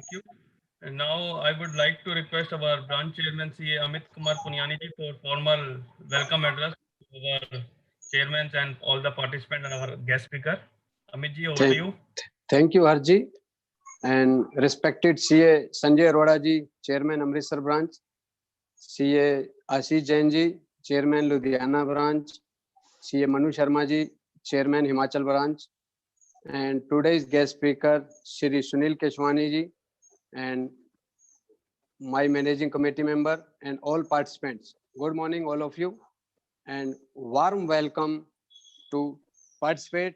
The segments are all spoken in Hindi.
Thank you. And now I would like to request our branch chairman CA Amit Kumar Punyani ji for formal welcome address to our chairmen and all the participants and our guest speaker. Amit ji, over to you. Thank you, Harji. And respected CA Sanjay Arora ji, Chairman Amritsar branch, CA Ashish Jain ji, Chairman Ludhiana branch, CA Manu Sharma ji, Chairman Himachal branch, and today's guest speaker Shri Sunil Keshwani ji, and my managing committee member and all participants. Good morning, all of you, and warm welcome to participate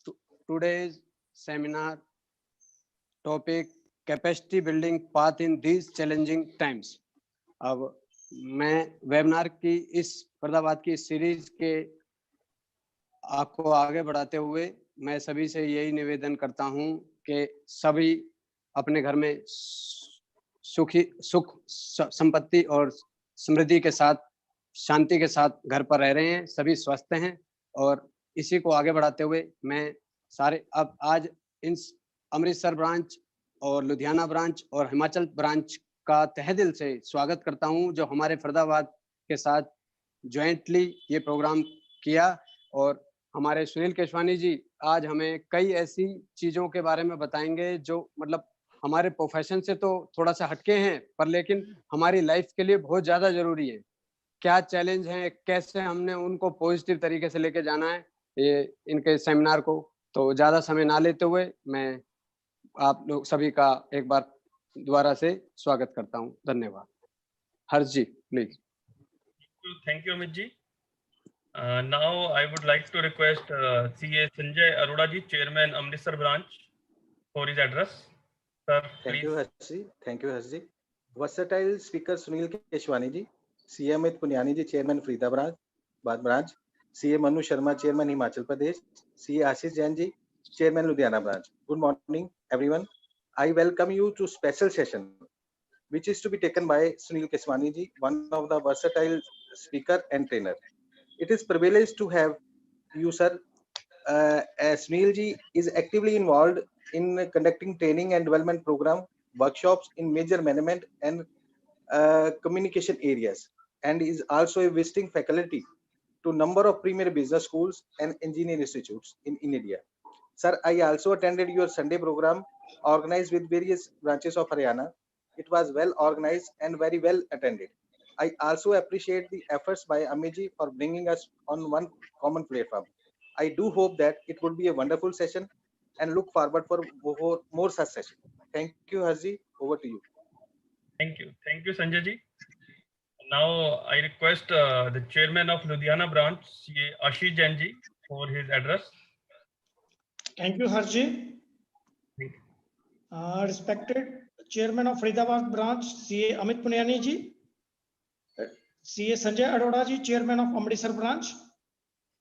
to today's seminar topic capacity building path in these challenging times. अब मैं वेबिनार की इस फरीदाबाद की सीरीज के आपको आगे बढ़ाते हुए मैं सभी से यही निवेदन करता हूं कि सभी अपने घर में सुख संपत्ति और समृद्धि के साथ, शांति के साथ घर पर रह रहे हैं, सभी स्वस्थ हैं। और इसी को आगे बढ़ाते हुए मैं सारे अब आज इन अमृतसर ब्रांच और लुधियाना ब्रांच और हिमाचल ब्रांच का तहे दिल से स्वागत करता हूं, जो हमारे फरीदाबाद के साथ ज्वाइंटली ये प्रोग्राम किया। और हमारे सुनील केशवानी जी आज हमें कई ऐसी चीज़ों के बारे में बताएंगे जो मतलब हमारे प्रोफेशन से तो थोड़ा सा हटके हैं, पर लेकिन हमारी लाइफ के लिए बहुत ज़्यादा ज़रूरी है। क्या चैलेंज हैं, कैसे हमने उनको पॉजिटिव तरीके से लेके जाना है, ये इनके सेमिनार को। तो ज़्यादा समय ना लेते हुए मैं आप लोग सभी का एक बार दोबारा से स्वागत करता हूं। धन्यवाद। हर्ष जी please. Thank you, Amit ji. Now I would like to request CA Sanjay Arora ji, Chairman Amritsar branch, for his address. Sir, thank please. you, Harshi. Thank you, Harshi. Versatile speaker Sunil Keshwani ji, CA Amit Punyani ji, Chairman Faridabad branch, CA Manu Sharma, Chairman Himachal Pradesh, CA Ashish Jain ji, Chairman Ludhiana branch. Good morning, everyone. I welcome you to special session, which is to be taken by Sunil Keshwani ji, one of the versatile speaker and trainer. It is privilege to have you, sir. As Sunil ji is actively involved in conducting training and development program, workshops in major management and communication areas, and is also a visiting faculty to number of premier business schools and engineering institutes in India. Sir, I also attended your Sunday program organized with various branches of Haryana. It was well organized and very well attended. I also appreciate the efforts by Amiji for bringing us on one common platform. I do hope that it would be a wonderful session and look forward for more such sessions. Thank you, Harji. Over to you. Thank you, Sanjay ji. Now I request the Chairman of Ludhiana branch, CA Ashish Jain ji, for his address. Thank you, Harji. Respected Chairman of Faridabad branch, CA Amit Punyani ji, CA Sanjay Arora ji, Chairman of Amritsar branch,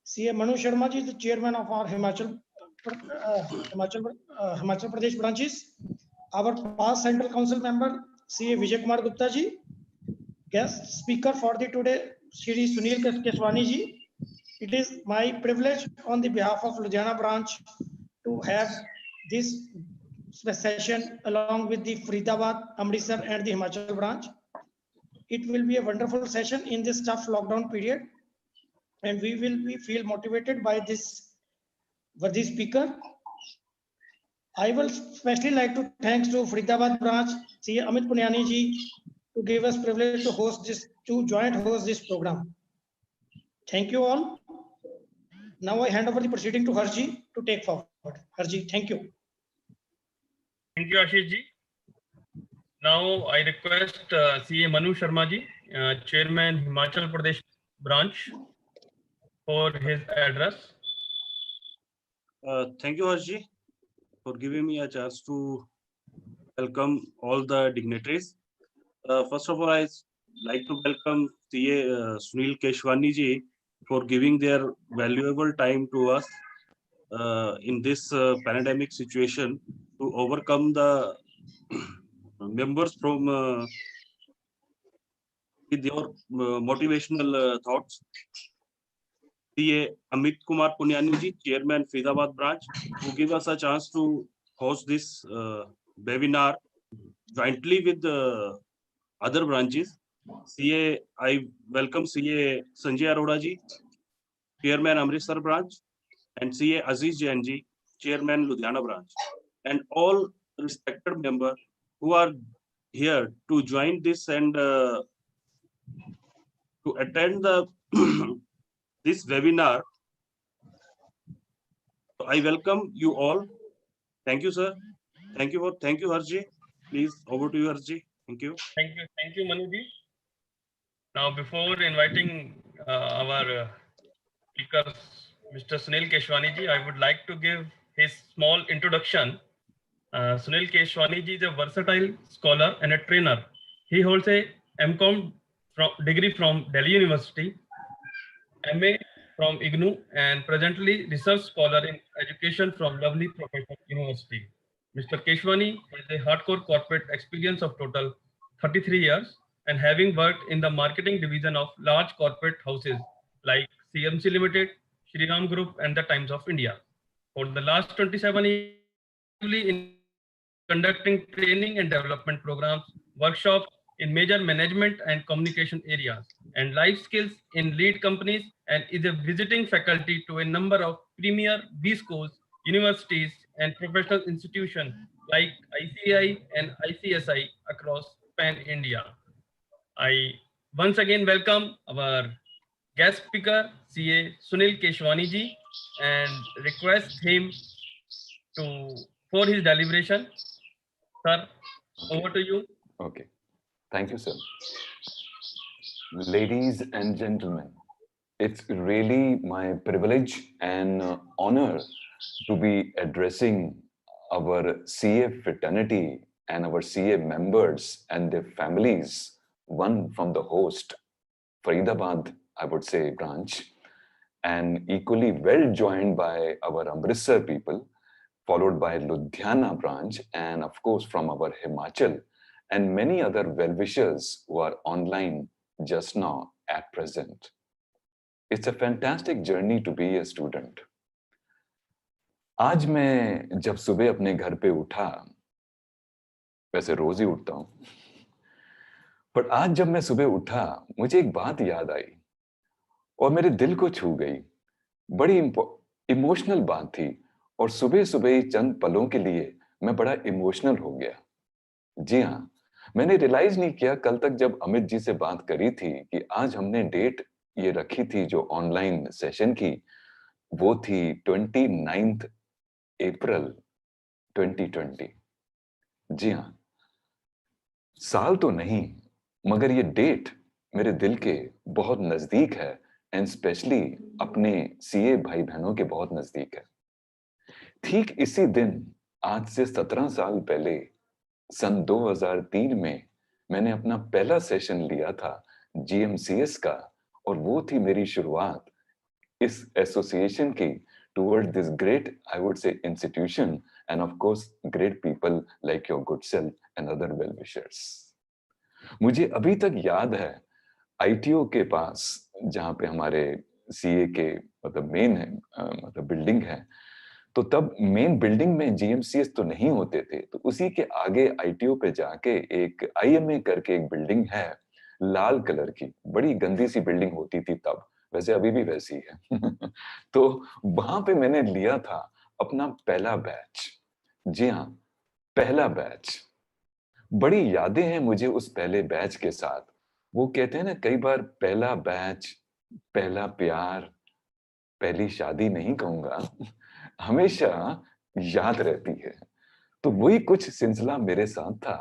CA Manu Sharma ji, the Chairman of our Himachal Pradesh branches, our past Central Council member, CA Vijay Kumar Gupta ji, guest speaker for the today, Shri Sunil Keshwani ji. It is my privilege on the behalf of Ludhiana branch to have this session along with the Faridabad, Amritsar and the Himachal branch. It will be a wonderful session in this tough lockdown period, and we will feel motivated by this worthy speaker. I will especially like to thanks to Faridabad branch, CA Amit Punyani ji, to give us privilege to joint host this program. Thank you all. Now I hand over the proceeding to Harji to take forward. Harji, thank you. Thank you, Ashish ji. Now I request CA Manu Sharma ji, Chairman Himachal Pradesh branch, for his address. Thank you, Harji, for giving me a chance to welcome all the dignitaries. First of all, I like to welcome CA Sunil Keshwani ji for giving their valuable time to us in this pandemic situation to overcome the members from with your motivational thoughts. CA Amit Kumar Punyani ji, Chairman Faridabad branch, who give us a chance to host this webinar jointly with the other branches. CA, I welcome CA Sanjay Arora ji, Chairman Amritsar branch, and CA Aziz Jain ji, Chairman Ludhiana branch, and all respected members who are here to join this and to attend the this webinar. So I welcome you all. Thank you, sir. Thank you, Harji. Please, over to you, Harji. Thank you. Thank you, Manu ji. Now, before inviting our speaker, Mr. Sunil Keshwani ji, I would like to give his small introduction. Sunil Keshwani ji is a versatile scholar and a trainer. He holds a MCom degree from Delhi University, MA from IGNOU, and presently research scholar in education from Lovely Professional University. Mr. Keshwani has a hardcore corporate experience of total 33 years and having worked in the marketing division of large corporate houses like CMC Limited, Shriram Group, and the Times of India. For the last 27 years, in conducting training and development programs, workshops in major management and communication areas, and life skills in lead companies, and is a visiting faculty to a number of premier B schools, universities, and professional institutions like ICI and ICSI across Pan India. I once again welcome our guest speaker, CA Sunil Keshwani ji, and request him for his deliberation. Sir, over to you. Okay. Thank you, sir. Ladies and gentlemen, it's really my privilege and honor to be addressing our CA fraternity and our CA members and their families, one from the host, Faridabad, I would say, branch, and equally well joined by our Amritsar people, followed by Ludhiana branch, and of course from our Himachal, and many other well-wishers who are online just now at present. It's a fantastic journey to be a student. आज मैं जब सुबह अपने घर पे उठा, वैसे रोज ही उठता हूं, पर आज जब मैं सुबह उठा, मुझे एक बात याद आई और मेरे दिल को छू गई। बड़ी इमोशनल बात थी और सुबह सुबह ही चंद पलों के लिए मैं बड़ा इमोशनल हो गया। जी हाँ, मैंने रियलाइज नहीं किया कल तक जब अमित जी से बात करी थी कि आज हमने डेट ये रखी थी जो ऑनलाइन सेशन की, वो थी 29 अप्रैल 2020। जी हाँ, साल तो नहीं मगर ये डेट मेरे दिल के बहुत नजदीक है एंड स्पेशली अपने सीए भाई बहनों के बहुत नजदीक है। ठीक इसी दिन आज से 17 साल पहले सन 2003 में मैंने अपना पहला सेशन लिया था GMCS का, और वो थी मेरी शुरुआत इस एसोसिएशन की towards this great, I would say, institution, and of course great people like your good self and other well-wishers. मुझे अभी तक याद है ITO के पास जहाँ पे हमारे CA के मतलब मेन है मतलब बिल्डिंग है, तो तब मेन बिल्डिंग में GMCS तो नहीं होते थे, तो उसी के आगे ITO पे जाके एक IMA करके एक बिल्डिंग है लाल कलर की, बड़ी गंदी सी बिल्डिंग होती थी तब, वैसे अभी भी वैसी है। तो वहां पे मैंने लिया था अपना पहला बैच। जी हाँ, पहला बैच। बड़ी यादें हैं मुझे उस पहले बैच के साथ। वो कहते हैं ना कई बार पहला बैच, पहला प्यार, पहली शादी नहीं कहूंगा, हमेशा याद रहती है। तो वही कुछ सिलसिला मेरे साथ था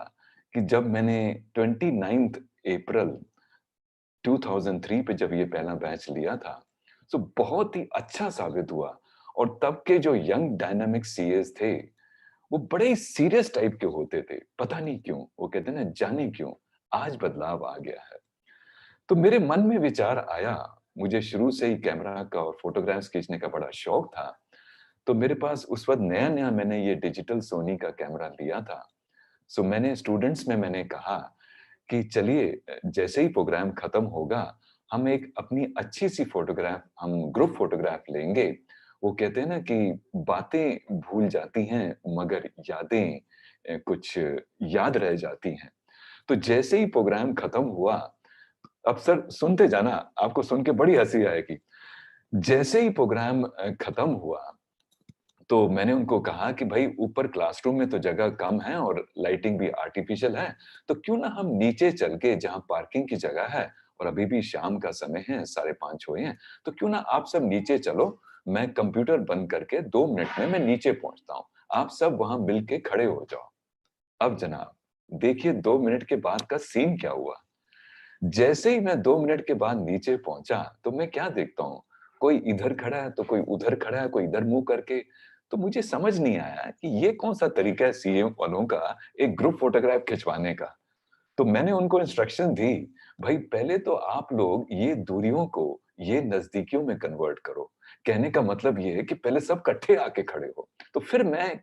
कि जब मैंने 29 अप्रैल 2003 पे जब ये पहला बैच लिया था, तो बहुत ही अच्छा साबित हुआ। और तब के जो यंग डायनामिक सीएस थे वो बड़े ही सीरियस टाइप के होते थे, पता नहीं क्यों, वो कहते हैं ना जाने क्यों आज बदलाव आ गया है। तो मेरे मन में विचार आया, मुझे शुरू से ही कैमरा का और फोटोग्राफ्स खींचने का बड़ा शौक था, तो मेरे पास उस वक्त नया नया मैंने ये डिजिटल सोनी का कैमरा लिया था। सो मैंने स्टूडेंट्स में मैंने कहा कि चलिए जैसे ही प्रोग्राम खत्म होगा हम एक अपनी अच्छी सी फोटोग्राफ, हम ग्रुप फोटोग्राफ लेंगे। वो कहते हैं ना कि बातें भूल जाती हैं मगर यादें कुछ याद रह जाती हैं। तो जैसे ही प्रोग्राम खत्म हुआ, अब सर सुनते जाना, आपको सुन के बड़ी हंसी आएगी। जैसे ही प्रोग्राम खत्म हुआ, तो मैंने उनको कहा कि भाई ऊपर क्लासरूम में तो जगह कम है और लाइटिंग भी आर्टिफिशियल है, तो क्यों ना हम नीचे चल के, जहाँ पार्किंग की जगह है और अभी भी शाम का समय है, 5:30 हुए हैं, तो क्यों ना आप सब नीचे चलो, मैं कंप्यूटर बंद करके 2 मिनट में मैं नीचे पहुंचता हूँ, आप सब वहां मिल के खड़े हो जाओ। अब जनाब देखिए 2 मिनट के बाद का सीन क्या हुआ। जैसे ही मैं 2 मिनट के बाद नीचे पहुंचा, तो मैं क्या देखता हूँ, कोई इधर खड़ा है तो कोई उधर खड़ा है, कोई इधर मुंह करके। तो मुझे समझ नहीं आया कि ये कौन सा तरीका है सीए वालों का एक ग्रुप फोटोग्राफ खिंचवाने का। तो मैंने उनको इंस्ट्रक्शन दी, भाई पहले तो आप लोग ये दूरियों को ये नजदीकियों में कन्वर्ट करो। कहने का मतलब ये है कि पहले सब इकट्ठे आके खड़े हो। तो फिर मैं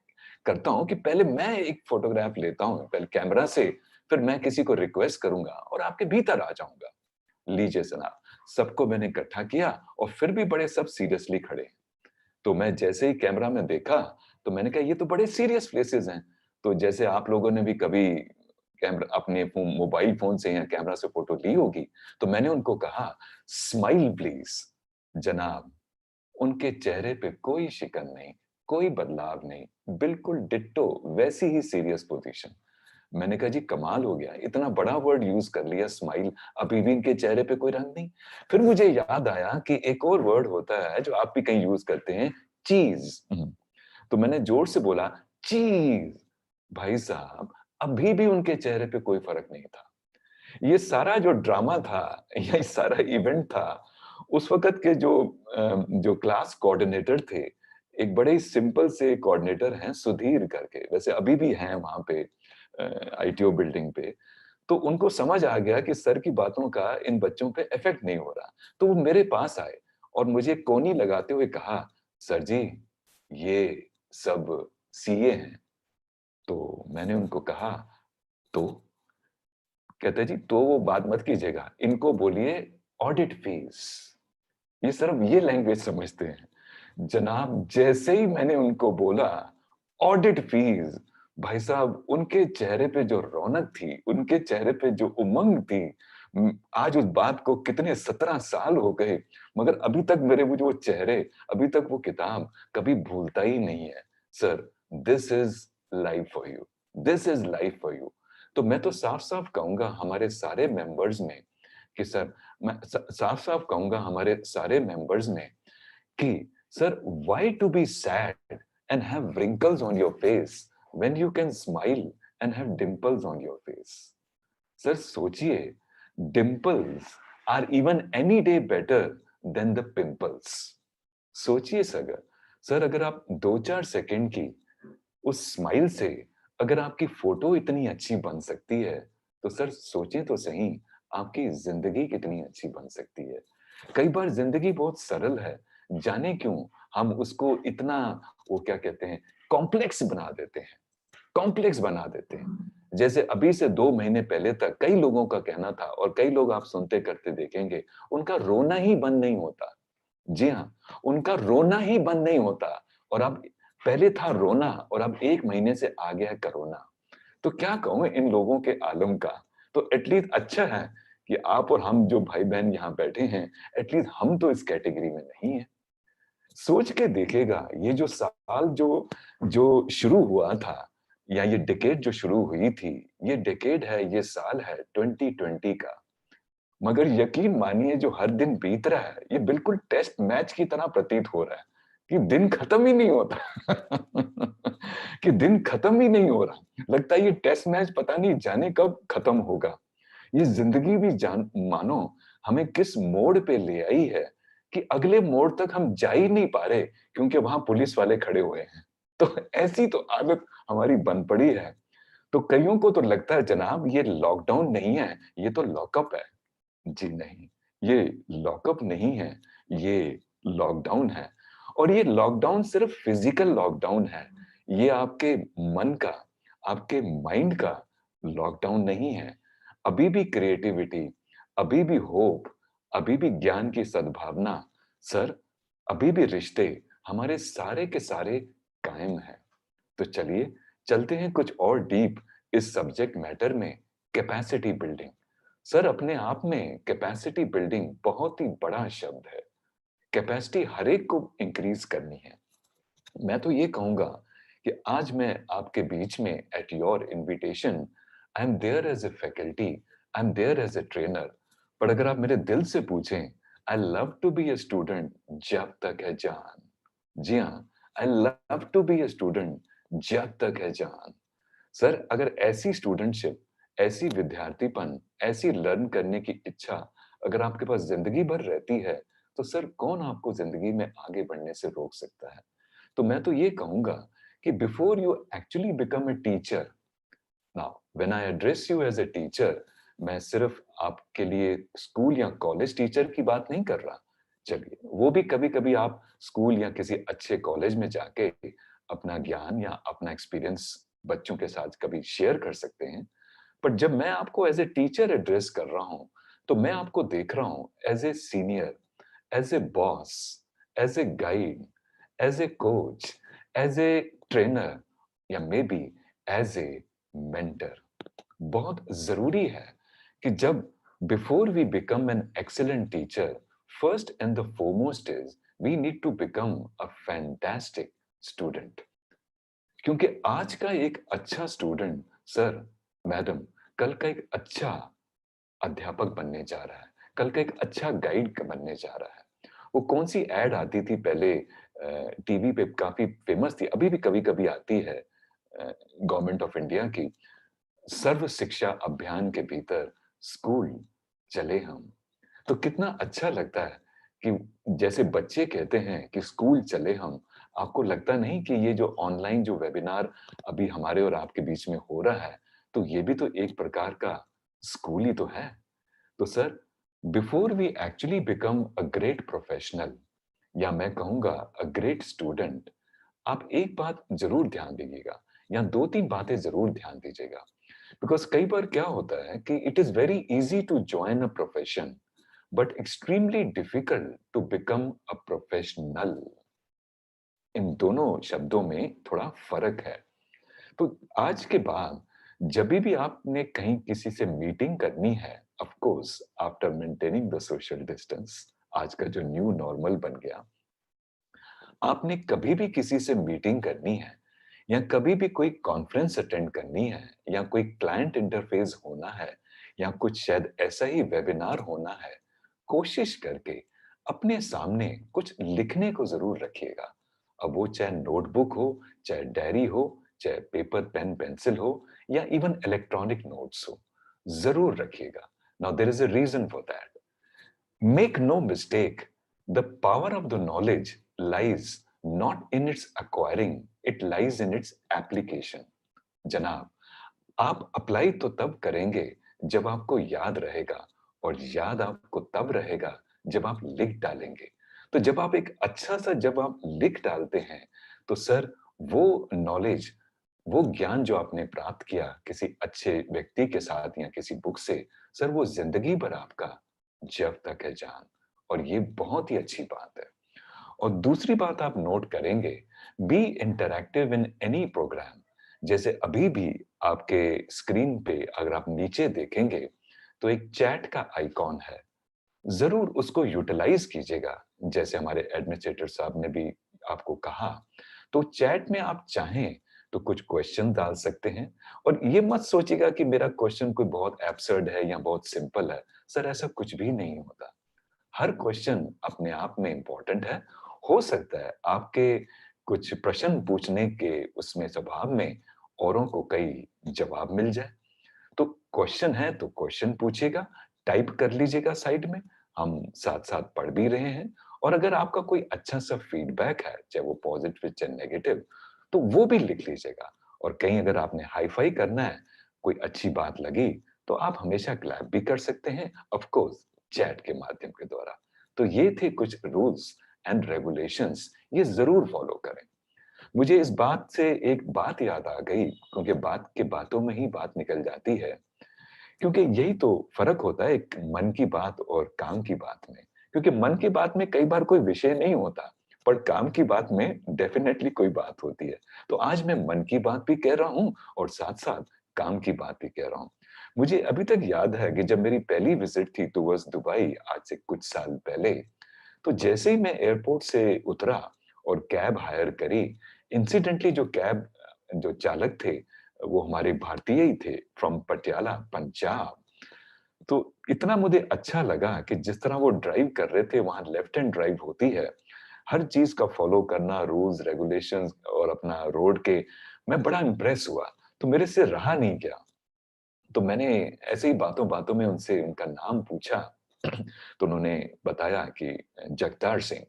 करता हूँ कि पहले मैं एक फोटोग्राफ लेता हूँ पहले कैमरा से, फिर मैं किसी को रिक्वेस्ट करूंगा और आपके भीतर आ जाऊंगा। लीजिए जनाब, सबको मैंने इकट्ठा किया और फिर भी बड़े सब सीरियसली खड़े हैं। तो मैं जैसे ही कैमरा में देखा, तो मैंने कहा ये तो बड़े सीरियस फेसेस हैं। तो जैसे आप लोगों ने भी कभी कैमरा अपने मोबाइल फोन से या कैमरा से फोटो ली होगी, तो मैंने उनको कहा स्माइल प्लीज। जनाब उनके चेहरे पे कोई शिकन नहीं, कोई बदलाव नहीं, बिल्कुल डिट्टो वैसी ही सीरियस पोजीशन। मैंने कहा जी कमाल हो गया, इतना बड़ा वर्ड यूज कर लिया स्माइल, अभी भी इनके चेहरे पे कोई रंग नहीं। फिर मुझे याद आया कि एक और वर्ड होता है जो आप भी कहीं यूज करते हैं, चीज। तो मैंने जोर से बोला चीज। भाई साहब अभी भी उनके चेहरे पे कोई फर्क नहीं था। ये सारा जो ड्रामा था, ये सारा इवेंट था, उस वक्त के जो क्लास कोऑर्डिनेटर थे, एक बड़े ही सिंपल से कोऑर्डिनेटर हैं सुधीर करके, वैसे अभी भी हैं वहां पे आईटीओ बिल्डिंग पे। तो उनको समझ आ गया कि सर की बातों का इन बच्चों पे इफेक्ट नहीं हो रहा, तो वो मेरे पास आए और मुझे कोनी लगाते हुए कहा, सर जी ये सब सीए हैं। तो मैंने उनको कहा, तो कहते जी तो वो बात मत कीजिएगा, इनको बोलिए ऑडिट फीस। ये सिर्फ ये लैंग्वेज समझते हैं। जनाब जैसे ही मैंने उनको बोला ऑडिट फीस, भाई साहब उनके चेहरे पे जो रौनक थी, उनके चेहरे पे जो उमंग थी, आज उस बात को कितने 17 साल हो गए, मगर अभी तक मेरे वो जो चेहरे, अभी तक वो किताब कभी भूलता ही नहीं है। Sir this is life for you, this is life for you. तो मैं तो साफ साफ कहूंगा हमारे सारे मेंबर्स में कि सर, मैं साफ साफ कहूंगा हमारे सारे मेंबर्स में कि sir why to be sad and have wrinkles on your face when you can smile and have dimples on your face. Sir सोचिए, dimples are even any day better than the pimples. सोचिए सर अगर आप 2-4 सेकंड की उस स्माइल से अगर आपकी फोटो इतनी अच्छी बन सकती है, तो सर सोचें तो सही आपकी जिंदगी कितनी अच्छी बन सकती है। कई बार जिंदगी बहुत सरल है, जाने क्यों हम उसको इतना, वो क्या कहते हैं, कॉम्प्लेक्स बना देते हैं, कॉम्प्लेक्स बना देते हैं। जैसे अभी से 2 महीने पहले तक कई लोगों का कहना था, और कई लोग आप सुनते करते देखेंगे, उनका रोना ही बंद नहीं होता। जी हाँ, उनका रोना ही बंद नहीं होता। और अब पहले था रोना और अब 1 महीने से आ गया है कोरोना। तो क्या कहूं इन लोगों के आलम का। तो एटलीस्ट अच्छा है कि आप और हम जो भाई बहन यहाँ बैठे हैं, एटलीस्ट हम तो इस कैटेगरी में नहीं है। सोच के देखेगा, ये जो साल जो जो शुरू हुआ था, या ये डिकेड जो शुरू हुई थी, ये डिकेड है, ये साल है 2020 का। मगर यकीन मानिए जो हर दिन बीत रहा है, ये बिल्कुल टेस्ट मैच की तरह प्रतीत हो रहा है कि दिन खत्म ही नहीं होता कि दिन खत्म ही नहीं हो रहा। लगता है ये टेस्ट मैच पता नहीं जाने कब खत्म होगा। ये जिंदगी भी जान मानो हमें किस मोड़ पे ले आई है कि अगले मोड़ तक हम जा ही नहीं पा रहे, क्योंकि वहां पुलिस वाले खड़े हुए हैं। तो ऐसी तो आदत हमारी बन पड़ी है। तो कईयों को तो लगता है जनाब ये लॉकडाउन नहीं है, ये तो लॉकअप है। जी नहीं, ये लॉकअप नहीं है, ये लॉकडाउन है। और ये लॉकडाउन सिर्फ फिजिकल लॉकडाउन है, ये आपके मन का, आपके माइंड का लॉकडाउन नहीं है। अभी भी क्रिएटिविटी, अभी भी होप, अभी भी ज्ञान की सद्भावना, सर अभी भी रिश्ते हमारे सारे के सारे कायम हैं। तो चलिए चलते हैं कुछ और डीप इस सब्जेक्ट मैटर में, कैपेसिटी बिल्डिंग। सर अपने आप में कैपेसिटी बिल्डिंग बहुत ही बड़ा शब्द है। कैपेसिटी हर एक को इंक्रीज करनी है। मैं तो ये कहूंगा कि आज मैं आपके बीच में at your invitation, I am there as a faculty, I am there as a trainer. पर अगर आप मेरे दिल से पूछें, I love to be a student जब तक है जान। जी हाँ, I love to be a student जब तक है जान। सर अगर ऐसी स्टूडेंटशिप, ऐसी विद्यार्थीपन, ऐसी लर्न करने की इच्छा अगर आपके पास जिंदगी भर रहती है, तो सर कौन आपको जिंदगी में आगे बढ़ने से रोक सकता है? तो मैं तो ये कहूंगा कि before you actually become a teacher, now when I address you as a teacher, मैं सिर्फ आपके लिए स्कूल या कॉलेज टीचर की बात नहीं कर रहा। चलिए वो भी कभी कभी आप स्कूल या किसी अच्छे कॉलेज में जाके अपना ज्ञान या अपना एक्सपीरियंस बच्चों के साथ कभी शेयर कर सकते हैं। पर जब मैं आपको एज ए टीचर एड्रेस कर रहा हूं, तो मैं आपको देख रहा हूं as a senior, as a boss, as a guide, as a coach, as a trainer, या may be as a mentor. बहुत जरूरी है कि जब before we become an excellent teacher, first and the foremost is we need to become a fantastic student. क्योंकि आज का एक अच्छा स्टूडेंट, सर मैडम, कल का एक अच्छा अध्यापक बनने जा रहा है, कल का एक अच्छा गाइड बनने जा रहा है। वो कौन सी एड आती थी पहले, टीवी पे काफी फेमस थी, अभी भी कभी कभी आती है, गवर्नमेंट ऑफ इंडिया की, सर्व शिक्षा अभियान के भीतर स्कूल चले हम। तो कितना अच्छा लगता है कि जैसे बच्चे कहते हैं कि स्कूल चले हम, आपको लगता नहीं कि ये जो ऑनलाइन जो वेबिनार अभी हमारे और आपके बीच में हो रहा है, तो ये भी तो एक प्रकार का स्कूल ही तो है। तो sir before we actually become a great professional, या मैं कहूंगा अ ग्रेट स्टूडेंट, आप एक बात जरूर ध्यान दीजिएगा, या दो तीन बातें जरूर ध्यान दीजिएगा। बिकॉज कई बार क्या होता है कि it is very easy to join a profession but extremely difficult to become a professional. इन दोनों शब्दों में थोड़ा फर्क है। तो आज के बाद जब भी आपने कहीं किसी से मीटिंग करनी है, of course after maintaining the social distance, आज का जो न्यू नॉर्मल बन गया, आपने कभी भी किसी से मीटिंग करनी है, या कभी भी कोई कॉन्फ्रेंस अटेंड करनी है, या कोई क्लाइंट इंटरफेस होना है, या कुछ शायद ऐसा ही वेबिनार होना है, कोशिश करके अपने सामने कुछ लिखने को जरूर रखिएगा। अब वो चाहे नोटबुक हो, चाहे डायरी हो, चाहे पेपर पेन पेंसिल हो, या इवन इलेक्ट्रॉनिक नोट्स हो, जरूर रखिएगा। Now there is a reason for that. Make no mistake, the power of the knowledge lies not in its acquiring, it lies in its application. जनाब, आप अप्लाई तो तब करेंगे जब आपको याद रहेगा, और याद आपको तब रहेगा जब आप लिख डालेंगे। तो जब आप एक अच्छा सा जब आप लिख डालते हैं, तो सर वो नॉलेज, वो ज्ञान जो आपने प्राप्त किया किसी अच्छे व्यक्ति के साथ या किसी बुक से, सर वो जिंदगी भर आपका जब तक है जान। और ये बहुत ही अच्छी बात है। और दूसरी बात आप नोट करेंगे, be interactive in any programme. जैसे अभी भी आपके स्क्रीन पे अगर आप नीचे देखेंगे, तो एक चैट का आइकॉन है, जरूर उसको यूटिलाइज कीजिएगा। जैसे हमारे एडमिनिस्ट्रेटर साहब ने भी आपको कहा, तो चैट में आप चाहें तो कुछ क्वेश्चन डाल सकते हैं। और ये मत सोचिएगा कि मेरा क्वेश्चन कोई बहुत एब्सर्ड है या बहुत सिंपल है, सर ऐसा कुछ भी नहीं होता। हर क्वेश्चन अपने आप में इंपॉर्टेंट है। हो सकता है आपके कुछ प्रश्न पूछने के उसमें स्वभाव में औरों को कई जवाब मिल जाए। तो क्वेश्चन है तो क्वेश्चन पूछिएगा, टाइप कर लीजिएगा साइड में, हम साथ साथ पढ़ भी रहे हैं। और अगर आपका कोई अच्छा सा फीडबैक है, चाहे वो पॉजिटिव चाहे नेगेटिव, तो वो भी लिख लीजिएगा। और कहीं अगर आपने हाई फाई करना है, कोई अच्छी बात लगी, तो आप हमेशा क्लैप भी कर सकते हैं, ऑफ कोर्स चैट के माध्यम के द्वारा। तो ये थे कुछ रूल्स एंड रेगुलेशंस, ये जरूर फॉलो करें। मुझे इस बात से एक बात याद आ गई, क्योंकि बात के बातों में ही बात निकल जाती है। क्योंकि यही तो फर्क होता है एक मन की बात और काम की बात में। क्योंकि मन की बात में कई बार कोई विषय नहीं होता, पर काम की बात में डेफिनेटली कोई बात होती है। तो आज मैं मन की बात भी कह रहा हूँ और साथ-साथ काम की बात भी कह रहा हूँ। मुझे अभी तक याद है कि जब मेरी पहली विजिट थी टुवर्ड्स दुबई आज से कुछ साल पहले, तो जैसे ही मैं एयरपोर्ट से उतरा और कैब हायर करी, इंसिडेंटली जो चालक थे, वो हमारे भारतीय ही थे फ्रॉम पटियाला, पंजाब। तो इतना मुझे अच्छा लगा कि जिस तरह वो ड्राइव कर रहे थे, वहाँ लेफ्ट हैंड ड्राइव होती है, हर चीज़ का फॉलो करना, रूल्स, रेगुलेशंस और अपना रोड के, मैं बड़ा इम्प्रेस हुआ। तो मेरे से रहा नहीं गया। तो मैंने ऐसे ही बातों-बातों में उनसे उनका नाम पूछा, तो उन्होंने बताया कि जगतार सिंह।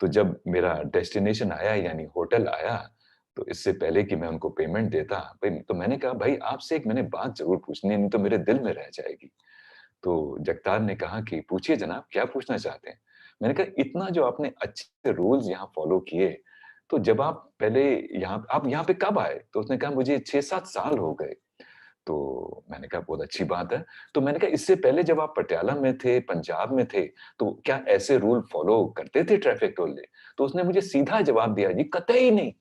तो जब मेरा डेस्टिनेशन आया यानी होटल आया, तो इससे पहले कि मैं उनको पेमेंट देता, भई तो मैंने कहा, "भाई आपसे एक मैंने बात ज़रूर पूछनी है, नहीं तो मेरे दिल में रह जाएगी।" तो जगतार ने कहा कि पूछिए जनाब, क्या पूछना चाहते हैं? मैंने कहा इतना जो आपने अच्छे रूल्स यहाँ फॉलो किए, तो जब आप यहाँ पे कब आए? तो उसने कहा मुझे 6-7 साल हो गए। तो मैंने कहा बहुत अच्छी बात है। तो मैंने कहा इससे पहले जब आप पटियाला में थे, पंजाब में थे, तो क्या ऐसे रूल फॉलो करते थे ट्रैफिक वाले? तो उसने मुझे सीधा जवाब दिया, जी कतई नहीं।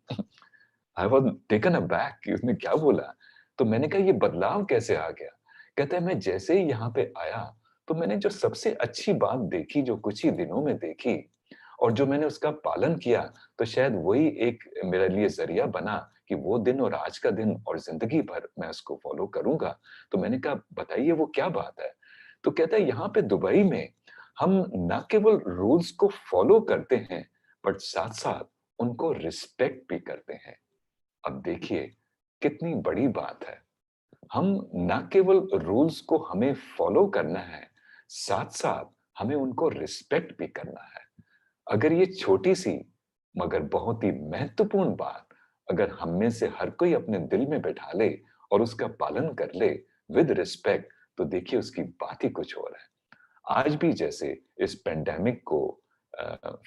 आई वाज़ टेकन अबैक कि उसने क्या बोला? तो मैंने कहा ये बदलाव कैसे आ गया? कहता है मैं जैसे ही यहाँ पे आया, तो मैंने जो सबसे अच्छी बात देखी, जो कुछ ही दिनों में देखी और जो मैंने उसका पालन किया, तो शायद वही एक मेरे लिए ज़रिया बना कि वो दिन और आज का दिन और ज़िंदगी भर मैं उसको फ़ॉलो करूँगा। तो मैंने कहा बताइए वो क्या बात है? तो कहता है यहाँ पे दुबई में हम ना केवल रूल्स को फ़ॉलो करते हैं, बट साथ-साथ उनको रिस्पेक्ट भी करते हैं। अब देखिए, कितनी बड़ी बात है। हम ना केवल रूल्स को हमें फॉलो करना है, साथ-साथ हमें उनको रिस्पेक्ट भी करना है। अगर ये छोटी-सी मगर बहुत ही महत्वपूर्ण बात अगर हम में से हर कोई अपने दिल में बैठा ले और उसका पालन कर ले विद रिस्पेक्ट, तो देखिए उसकी बात ही कुछ और है। आज भी जैसे इस पेंडेमिक को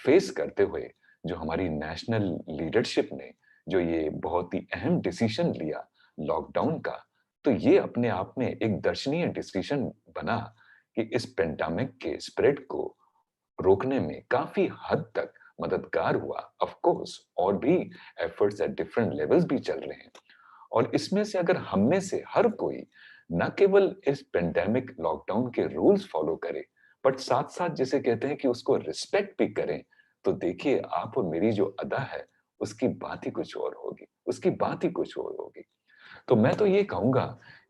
फेस करते हुए जो हमारी नेशनल लीडरशिप ने जो ये बहुत ही अहम डिसीजन लिया लॉकडाउन का, तो ये अपने आप में एक दर्शनीय डिसीजन बना कि इस पेंडेमिक के स्प्रेड को रोकने में काफी हद तक मददगार हुआ। ऑफ कोर्स और भी एफर्ट्स एट डिफरेंट लेवल्स भी चल रहे हैं और इसमें से अगर हम में से हर कोई न केवल इस पेंडेमिक लॉकडाउन के रूल्स फॉलो करे, बट साथ-साथ जिसे कहते हैं कि उसको रिस्पेक्ट भी करें, तो देखिए आप और मेरी जो अदा है, उसकी बात ही कुछ और होगी, उसकी बात ही कुछ और होगी। तो मैं तो ये कहूँगा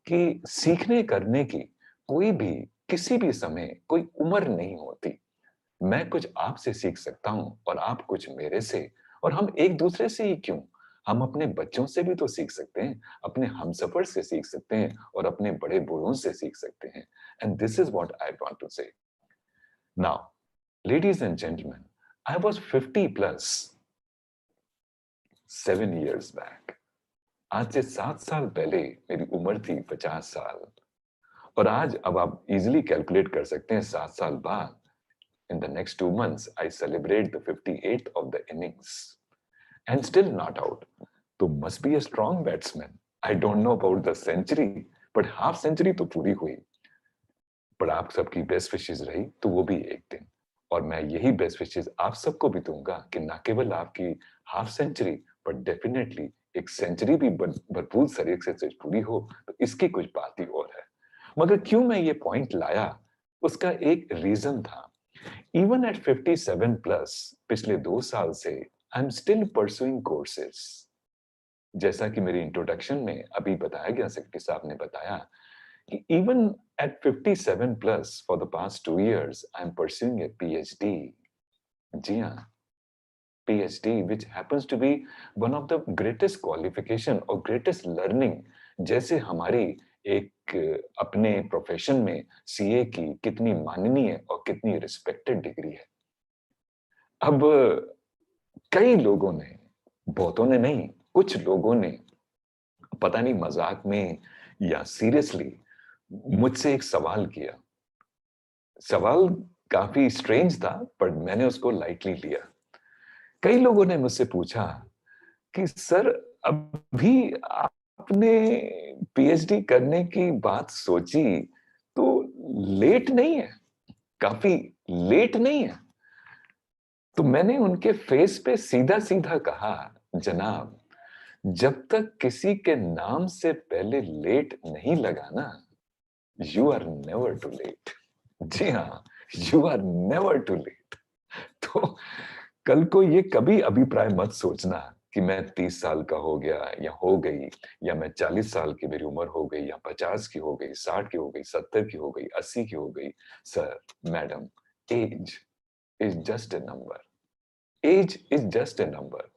कि सीखने करने की कोई भी, किसी भी समय कोई उम्र नहीं होती। मैं कुछ आपसे सीख सकता हूँ और आप कुछ मेरे से और हम एक-दूसरे से ही क्यों? हम अपने बच्चों से भी तो सीख सकते हैं, अपने हमसफ़र से सीख सकते हैं और अपने बड़े बूढ़ों से सीख सकते हैं। And this is what I want to say. Now, ladies and gentleman, I was 50 plus 7 years back. आज से 7 साल पहले मेरी उम्र थी 50 साल और आज अब आप इज़िली कैलकुलेट कर सकते हैं 7 साल बाद in the next 2 months, I celebrate the 58th of the innings and still not out. तो must be a strong batsman. I don't know about the century, but half century तो पूरी हुई। पर आप सबकी बेस्ट विशेस रही तो वो भी एक दिन और मैं यही बेस्ट विशेस आप सबको भी दूंगा कि ना केवल आपकी हाफ सेंचुरी पर डेफिनेटली एक सेंचुरी भी भरपूर तरीके से पूरी हो, तो इसकी कुछ बात ही और है। मगर क्यों मैं ये पॉइंट लाया, उसका एक रीजन था। Even at 57 plus, पिछले 2 साल से I am still pursuing courses. जैसा कि मेरी इंट्रोडक्शन में अभी बताया गया, सेक्रेटरी साहब ने बताया कि even at 57 plus for the past 2 years I am pursuing a PhD. जी हाँ, PhD which happens to be one of the greatest qualification और greatest learning। जैसे हमारी एक अपने प्रोफेशन में सीए की कितनी माननीय और कितनी रिस्पेक्टेड डिग्री है। अब कई लोगों ने, बहुतों ने नहीं, कुछ लोगों ने पता नहीं मजाक में या सीरियसली मुझसे एक सवाल किया। सवाल काफी स्ट्रेंज था पर मैंने उसको लाइटली लिया। कई लोगों ने मुझसे पूछा कि सर अभी आपने पीएचडी करने की बात सोची तो लेट नहीं है? काफी लेट नहीं है? तो मैंने उनके फेस पे सीधा सीधा कहा, जनाब, जब तक किसी के नाम से पहले लेट नहीं लगा ना, you are never too late. जी हाँ, you are never too late. तो कल को ये कभी अभिप्राय मत सोचना कि मैं 30 साल का हो गया या हो गई, या मैं 40 साल की मेरी उम्र हो गई, या 50 की हो गई, 60 की हो गई, 70 की हो गई, 80 की हो गई। Sir, madam, age is just a number. Age is just a number.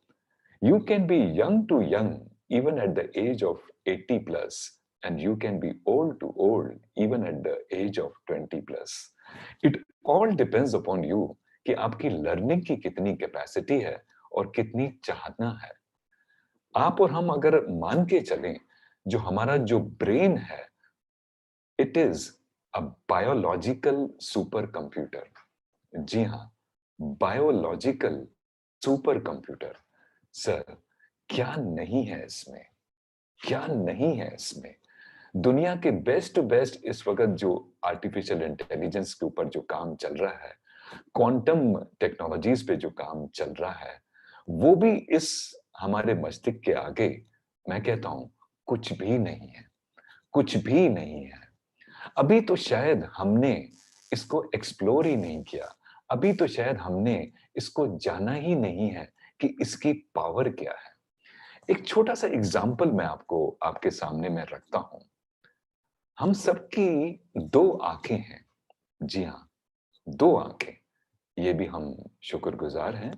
You can be young to young even at the age of 80 plus, and you can be old to old even at the age of 20 plus. It all depends upon you कि आपकी लर्निंग की कितनी कैपेसिटी है और कितनी चाहना है। आप और हम अगर मान के चलें, जो हमारा जो ब्रेन है, it is a biological super computer. जी हाँ, बायोलॉजिकल सुपर कंप्यूटर। सर, क्या नहीं है इसमें, क्या नहीं है इसमें। दुनिया के बेस्ट टू बेस्ट इस वक्त जो आर्टिफिशियल इंटेलिजेंस के ऊपर जो काम चल रहा है, क्वांटम टेक्नोलॉजीज पे जो काम चल रहा है, वो भी इस हमारे मस्तिष्क के आगे, मैं कहता हूं, कुछ भी नहीं है, कुछ भी नहीं है। अभी तो शायद हमने इसको एक्सप्लोर ही नहीं किया, अभी तो शायद हमने इसको जाना ही नहीं है कि इसकी पावर क्या है। एक छोटा सा एग्जाम्पल मैं आपको आपके सामने में रखता हूं। हम सबकी दो आंखें हैं। जी हाँ, दो आंखें। ये भी हम शुक्रगुजार हैं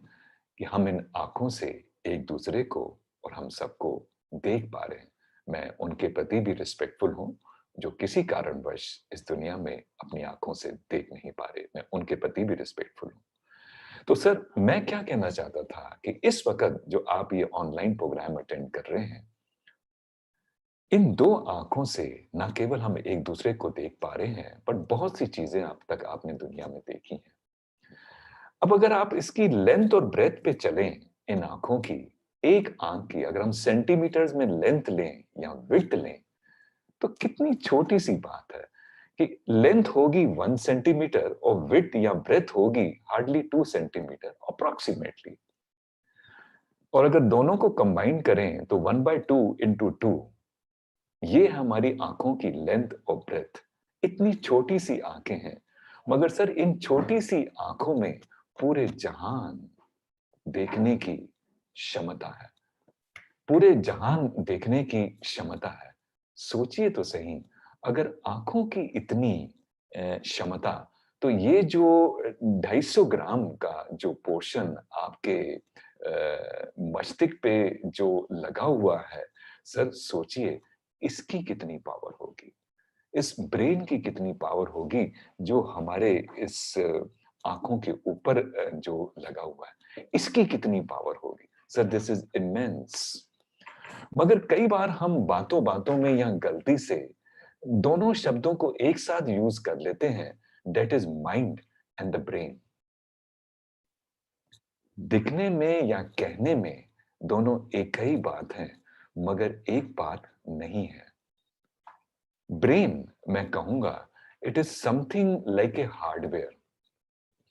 कि हम इन आंखों से एक दूसरे को और हम सबको देख पा रहे हैं। मैं उनके प्रति भी रिस्पेक्टफुल हूं जो किसी कारणवश इस दुनिया में अपनी आंखों से देख नहीं पा रहे। मैं उनके प्रति भी रिस्पेक्टफुल हूं। तो सर, मैं क्या कहना चाहता था कि इस वक्त जो आप ये ऑनलाइन प्रोग्राम अटेंड कर रहे हैं, इन दो आंखों से ना केवल हम एक दूसरे को देख पा रहे हैं, पर बहुत सी चीजें अब तक आपने दुनिया में देखी हैं। अब अगर आप इसकी लेंथ और ब्रेथ पे चलें, इन आंखों की, एक आंख की अगर हम सेंटीमीटर्स में लेंथ लें या विड्थ लें, तो कितनी छोटी सी बात है कि लेंथ होगी 1 सेंटीमीटर और विड्थ या ब्रेथ होगी हार्डली 2 सेंटीमीटर अप्रोक्सीमेटली। और अगर दोनों को कंबाइन करें तो 1/2 इंटू 2, ये हमारी आंखों की लेंथ और ब्रेथ। इतनी छोटी सी आंखें हैं, मगर सर इन छोटी सी आंखों में पूरे जहान देखने की क्षमता है, पूरे जहान देखने की क्षमता है। सोचिए तो सही, अगर आंखों की इतनी क्षमता, तो ये जो 250 ग्राम का जो पोर्शन आपके मस्तिष्क पे जो लगा हुआ है, सर सोचिए इसकी कितनी पावर होगी, इस ब्रेन की कितनी पावर होगी जो हमारे इस आंखों के ऊपर जो लगा हुआ है, इसकी कितनी पावर होगी। Sir, this is immense. मगर कई बार हम बातों बातों में या गलती से दोनों शब्दों को एक साथ यूज कर लेते हैं, that is mind and the brain. दिखने में या कहने में दोनों एक ही बात है, मगर एक बात नहीं है। ब्रेन, मैं कहूंगा, it is something like a hardware.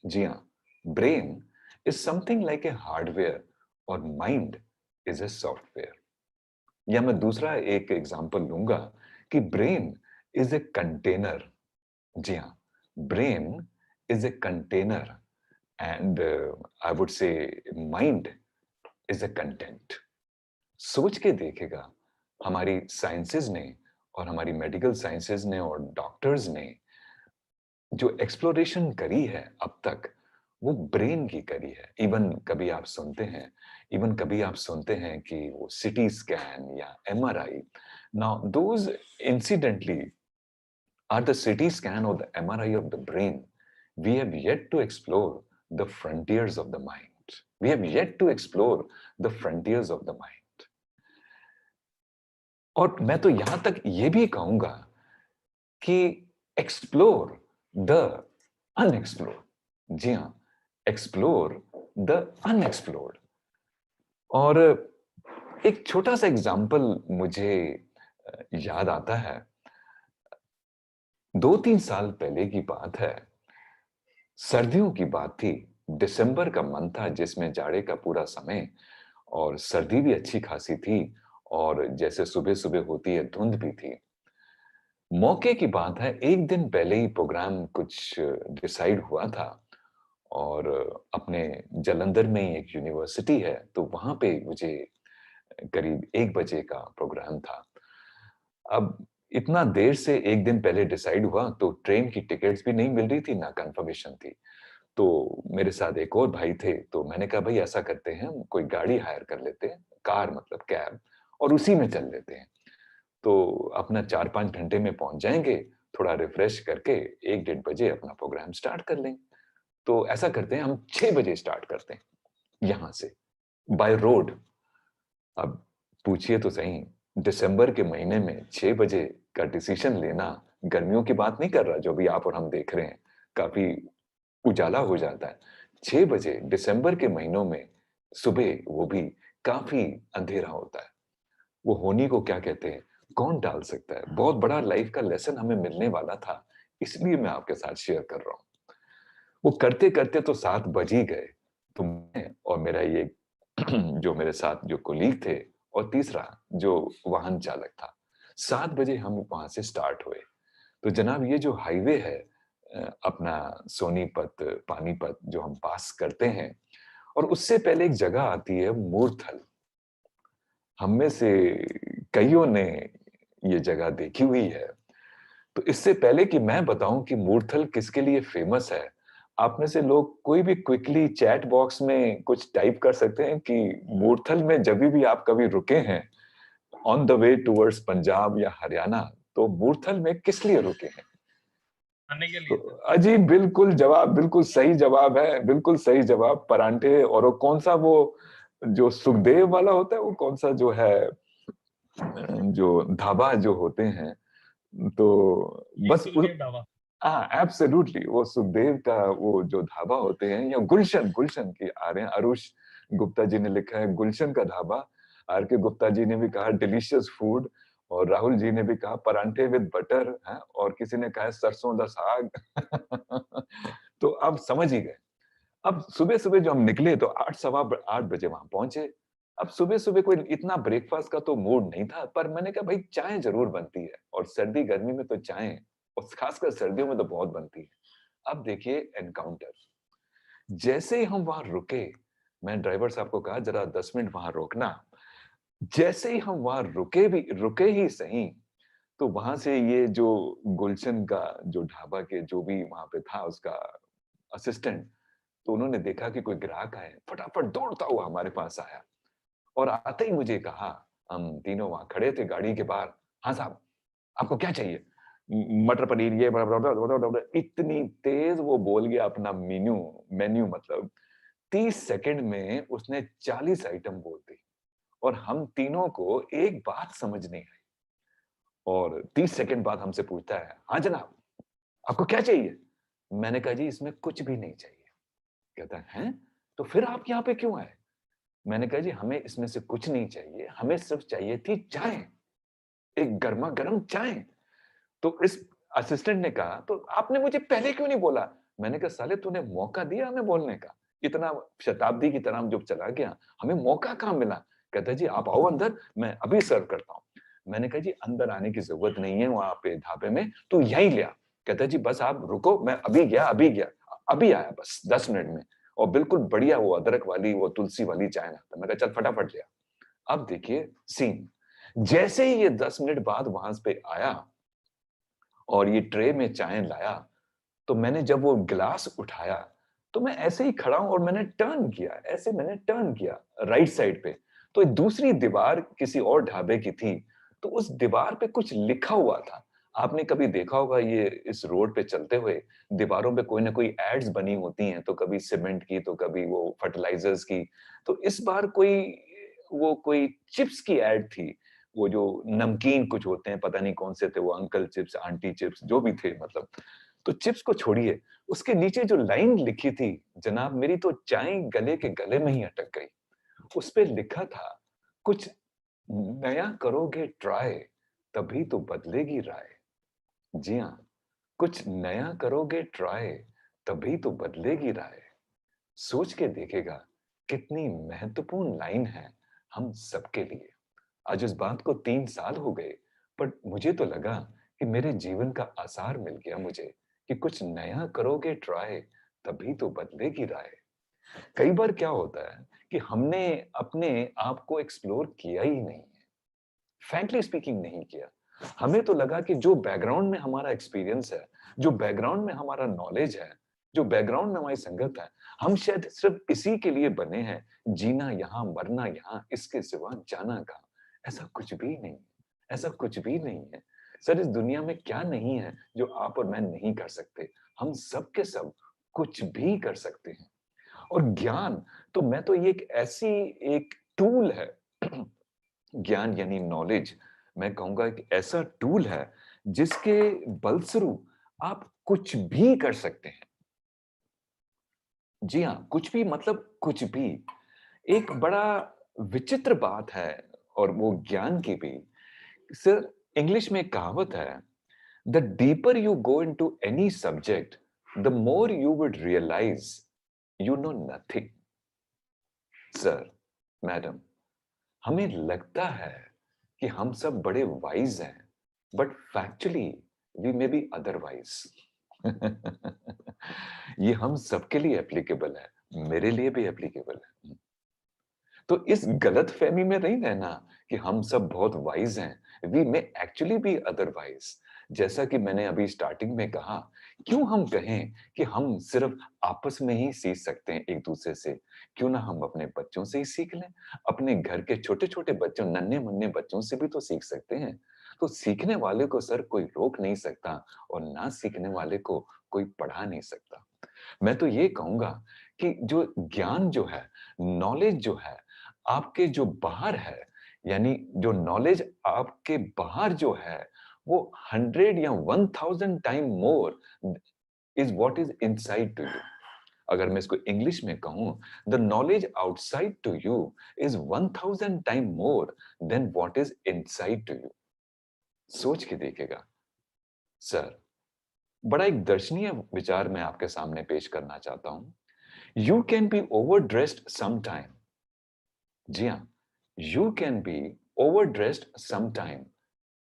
जी हाँ, brain is something like a hardware और माइंड इज ए सॉफ्टवेयर। या मैं दूसरा एक एग्जांपल लूंगा कि ब्रेन इज ए कंटेनर। जी हाँ, brain is a container and I would say mind is a content. सोच के देखेगा, हमारी साइंसेस ने और हमारी मेडिकल साइंसेस ने और डॉक्टर्स ने जो एक्सप्लोरेशन करी है अब तक, वो ब्रेन की करी है। इवन कभी आप सुनते हैं कि वो सिटी स्कैन या MRI, now those incidentally are the CT scan or the MRI of the brain. We have yet to explore the frontiers of the mind. We have yet to explore the frontiers of the mind. और मैं तो यहां तक ये भी कहूंगा कि explore the unexplored. जी हाँ, explore the unexplored. और एक छोटा सा एग्जाम्पल मुझे याद आता है। 2-3 साल पहले की बात है, सर्दियों की बात थी दिसंबर का मंथ था जिसमें जाड़े का पूरा समय और सर्दी भी अच्छी खासी थी और जैसे सुबह-सुबह होती है धुंध भी थी। मौके की बात है एक दिन पहले ही प्रोग्राम कुछ डिसाइड हुआ था और अपने जालंधर में ही एक यूनिवर्सिटी है तो वहाँ पे मुझे करीब 1 बजे का प्रोग्राम था। अब इतना देर से 1 दिन पहले डिसाइड हुआ तो ट्रेन की टिकट्स भी नहीं मिल रही थी, ना कन्फर्मेशन थी। तो मेरे साथ एक और भाई थे, तो मैंने कहा भई ऐसा करते हैं, हम कोई गाड़ी हायर कर लेते हैं, कार मतलब कैब और उसी में चल लेते हैं। तो अपना 4-5 घंटे में पहुँच जाएँगे, थोड़ा रिफ्रेश करके 1 डेढ़ बजे अपना प्रोग्राम स्टार्ट कर लेंगे। तो ऐसा करते हैं हम 6 बजे स्टार्ट करते हैं, यहाँ से, बाय रोड। अब पूछिए तो सही, दिसंबर के महीने में 6 बजे का डिसीजन लेना, गर्मियों की बात नहीं कर रहा, जो भी आप और हम देख रहे हैं, काफ़ी उजाला हो जाता है। 6 बजे दिसंबर के महीनों में सुबह वो भी काफ़ी अंधेरा होता है। वो होनी को क्या कहते हैं, कौन टाल सकता है? बहुत बड़ा लाइफ का लेसन हमें मिलने वाला था, इसलिए मैं आपके साथ शेयर कर रहा हूँ। वो करते-करते तो 7 बज ही गए, तो मैं और मेरा ये जो मेरे साथ जो कोलीग थे और तीसरा जो वाहन चालक था, 7 बजे हम वहाँ से स्टार्ट हुए। तो जनाब ये जो हाईवे है अपना सोनीपत, पानीपत जो हम पास करते हैं और उससे पहले एक जगह आती है मूर्थल। हम में से कइयों ने ये जगह देखी हुई है। तो इससे पहले कि मैं बताऊं कि मूर्थल किसके लिए फेमस है, आप में से लोग कोई भी क्विकली चैट बॉक्स में कुछ टाइप कर सकते हैं कि मूर्थल में जब भी आप कभी रुके हैं on the way towards Punjab या हरियाणा, तो मूर्थल में किस लिए रुके हैं? खाने के तो लिए सर। अजी बिल्कुल जवाब, बिल्कुल सही जवाब है, बिल्कुल सही जवाब, परांठे। और वो कौन सा वो जो सुखदेव वाला होता है, वो कौन सा जो है जो ढाबा जो होते हैं, तो ये बस उस सुखदेव ढाबा। हाँ एब्सोल्युटली वो सुखदेव का वो जो ढाबा होते हैं या गुलशन, गुलशन की आ रहे हैं, अरुष गुप्ता जी ने लिखा है गुलशन का ढाबा, आर के गुप्ता जी ने भी कहा डिलीशियस फूड, और राहुल जी ने भी कहा परांठे विद बटर है, और किसी ने कहा है सरसों दा साग। तो आप समझ ही गए। अब सुबह-सुबह जो हम निकले तो 8 सवा 8 बजे वहां पहुंचे। अब सुबह-सुबह कोई इतना ब्रेकफास्ट का तो मूड नहीं था, पर मैंने कहा भाई चाय जरूर बनती है और सर्दी गर्मी में तो चाय और खासकर सर्दियों में तो बहुत बनती है। अब देखिए एनकाउंटर, जैसे ही हम वहां रुके, मैं ड्राइवर साहब को कहा जरा 10 मिनट वहां रोकना। जैसे ही हम वहां रुके ही सही, तो वहां से ये जो गुलशन का जो ढाबा के जो भी वहां पे था उसका असिस्टेंट, तो उन्होंने देखा कि कोई ग्राहक आए, फटाफट दौड़ता हुआ हमारे पास आया और आते ही मुझे कहा, हम तीनों वहां खड़े थे गाड़ी के बाहर, हाँ साहब आपको क्या चाहिए? मटर पनीर ये इतनी तेज वो बोल गया अपना मेन्यू, मेन्यू मतलब 30 सेकंड में उसने 40 आइटम बोल दी और हम तीनों को एक बात समझ नहीं आई। और 30 सेकंड बाद हमसे पूछता है, हाँ जनाब आपको क्या चाहिए? मैंने कहा जी इसमें कुछ भी नहीं चाहिए। कहता है हैं? तो फिर आप यहाँ पे क्यों आए? मैंने कहा जी हमें इसमें से कुछ नहीं चाहिए, हमें सिर्फ चाहिए थी चाय, एक गरमा-गरम चाय। तो इस असिस्टेंट ने कहा, तो आपने मुझे पहले क्यों नहीं बोला? मैंने कहा साले तूने मौका दिया हमें बोलने का। इतना शताब्दी की तरह जो चला गया, हमें मौका कहाँ मिला? कहता है जी आप आओ अंदर, मैं अभी सर्व करता हूँ। मैंने कहा जी अंदर आने की जरूरत नहीं है वहाँ पे ढाबे में, तू यहीं ले आ। कहता है जी बस आप रुको, मैं अभी गया, अभी आया बस 10 मिनट में। और बिल्कुल बढ़िया वो अदरक वाली, वो तुलसी वाली चाय लाता। मैं कहा चल फटाफट ले आ। अब देखिए सीन, जैसे ही ये 10 मिनट बाद वहां पे आया और ये ट्रे में चाय लाया, तो मैंने जब वो गिलास उठाया, तो मैं ऐसे ही खड़ा हूं और मैंने टर्न किया, ऐसे मैंने टर्न किया राइट साइड पे, तो एक दूसरी दीवार किसी और ढाबे की थी, तो उस दीवार पे कुछ लिखा हुआ था। आपने कभी देखा होगा ये इस रोड पे चलते हुए दीवारों पे कोई ना कोई एड्स बनी होती हैं, तो कभी सीमेंट की, तो कभी वो फर्टिलाइजर्स की। तो इस बार कोई चिप्स की एड थी, वो जो नमकीन कुछ होते हैं, पता नहीं कौन से थे वो, अंकल चिप्स, आंटी चिप्स, जो भी थे मतलब। तो चिप्स को छोड़िए, उसके नीचे जो लाइन लिखी थी, जनाब मेरी तो चाय गले के गले में ही अटक गई। उस पे लिखा था, कुछ नया करोगे ट्राई, तभी तो बदलेगी राय। जी हाँ, कुछ नया करोगे ट्राई, तभी तो बदलेगी राय। सोच के देखेगा कितनी महत्वपूर्ण लाइन है हम सबके लिए। आज उस बात को 3 साल हो गए, पर मुझे तो लगा कि मेरे जीवन का आसार मिल गया मुझे कि कुछ नया करोगे ट्राई, तभी तो बदलेगी राय। कई बार क्या होता है कि हमने अपने आप को एक्सप्लोर किया ही नहीं है, फ्रैंकली स्पीकिंग नहीं किया। हमें तो लगा कि जो बैकग्राउंड में हमारा एक्सपीरियंस है, जो बैकग्राउंड में हमारा नॉलेज है, जो बैकग्राउंड में हमारी संगत है, हम शायद सिर्फ इसी के लिए बने हैं, जीना यहाँ, मरना यहाँ, इसके सिवा जाना कहाँ। ऐसा कुछ भी नहीं है, ऐसा कुछ भी नहीं है। सर, इस दुनिया में क्या नहीं है जो आप और मैं नहीं कर सकते? हम सब के सब कुछ भी कर सकते हैं। और ज्ञान तो मैं तो ये एक ऐसी एक टूल है ज्ञान यानी नॉलेज, मैं कहूंगा एक ऐसा टूल है जिसके बलस्वरूप आप कुछ भी कर सकते हैं। जी हाँ, कुछ भी मतलब कुछ भी। एक बड़ा विचित्र बात है और वो ज्ञान की भी। सर, इंग्लिश में एक कहावत है, the deeper you go into any subject, the more you would realise you know nothing. Sir, madam, हमें लगता है कि हम सब बड़े वाइज हैं, but factually we may be otherwise. ये हम सबके लिए एप्लीकेबल है, मेरे लिए भी एप्लीकेबल है। तो इस गलत फहमी में नहीं रहना कि हम सब बहुत वाइज हैं, we may actually be otherwise. जैसा कि मैंने अभी स्टार्टिंग में कहा, क्यों हम कहें कि हम सिर्फ आपस में ही सीख सकते हैं एक दूसरे से? क्यों ना हम अपने बच्चों से ही सीख लें? अपने घर के छोटे छोटे बच्चों, नन्हे मुन्ने बच्चों से भी तो सीख सकते हैं। तो सीखने वाले को सर कोई रोक नहीं सकता, और ना सीखने वाले को कोई पढ़ा नहीं सकता। मैं तो ये कहूंगा कि जो ज्ञान जो है, नॉलेज जो है, आपके जो बाहर है, यानी जो नॉलेज आपके बाहर जो है, वो 100 या 1000 time more is what is inside to you. अगर मैं इसको इंग्लिश में कहूं, the knowledge outside to you is 1000 time more than what is inside to you. सोच के देखेगा। सर, बड़ा एक दर्शनीय विचार मैं आपके सामने पेश करना चाहता हूं। You can be over dressed sometime. जी हाँ, you can be overdressed sometime,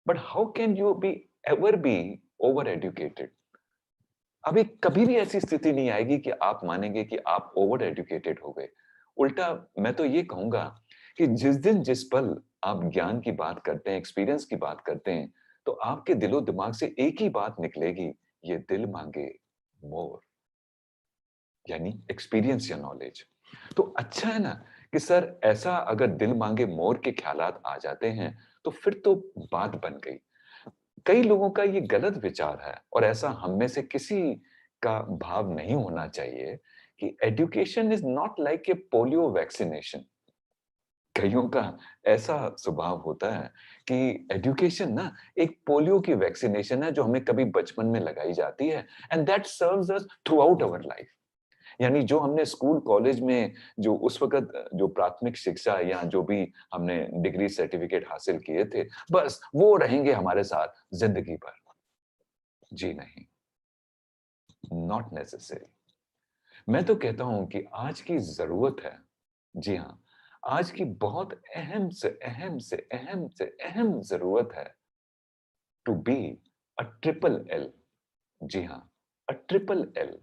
but how can you be ever be over educated? अभी कभी भी ऐसी स्थिति नहीं आएगी कि आप मानेंगे कि आप ओवर एजुकेटेड हो गए। उल्टा मैं तो ये कहूंगा कि जिस दिन जिस पल आप ज्ञान की बात करते हैं, एक्सपीरियंस की बात करते हैं, तो आपके दिलो दिमाग से एक ही बात निकलेगी, ये दिल मांगे मोर, यानी एक्सपीरियंस या नॉलेज। तो अच्छा है ना कि सर, ऐसा अगर दिल मांगे मोर के ख्यालात आ जाते हैं, तो फिर तो बात बन गई। कई लोगों का ये गलत विचार है, और ऐसा हम में से किसी का भाव नहीं होना चाहिए कि education is not like a polio vaccination. कईयों का ऐसा स्वभाव होता है कि एजुकेशन ना एक पोलियो की वैक्सीनेशन है जो हमें कभी बचपन में लगाई जाती है, and that serves us throughout our life. यानी जो हमने स्कूल कॉलेज में जो उस वक्त जो प्राथमिक शिक्षा या जो भी हमने डिग्री सर्टिफिकेट हासिल किए थे, बस वो रहेंगे हमारे साथ जिंदगी भर। जी नहीं, नॉट नेसेसरी। मैं तो कहता हूं कि आज की जरूरत है, जी हाँ, आज की बहुत अहम से अहम से अहम से अहम जरूरत है to be a triple L. जी हाँ, अ ट्रिपल एल,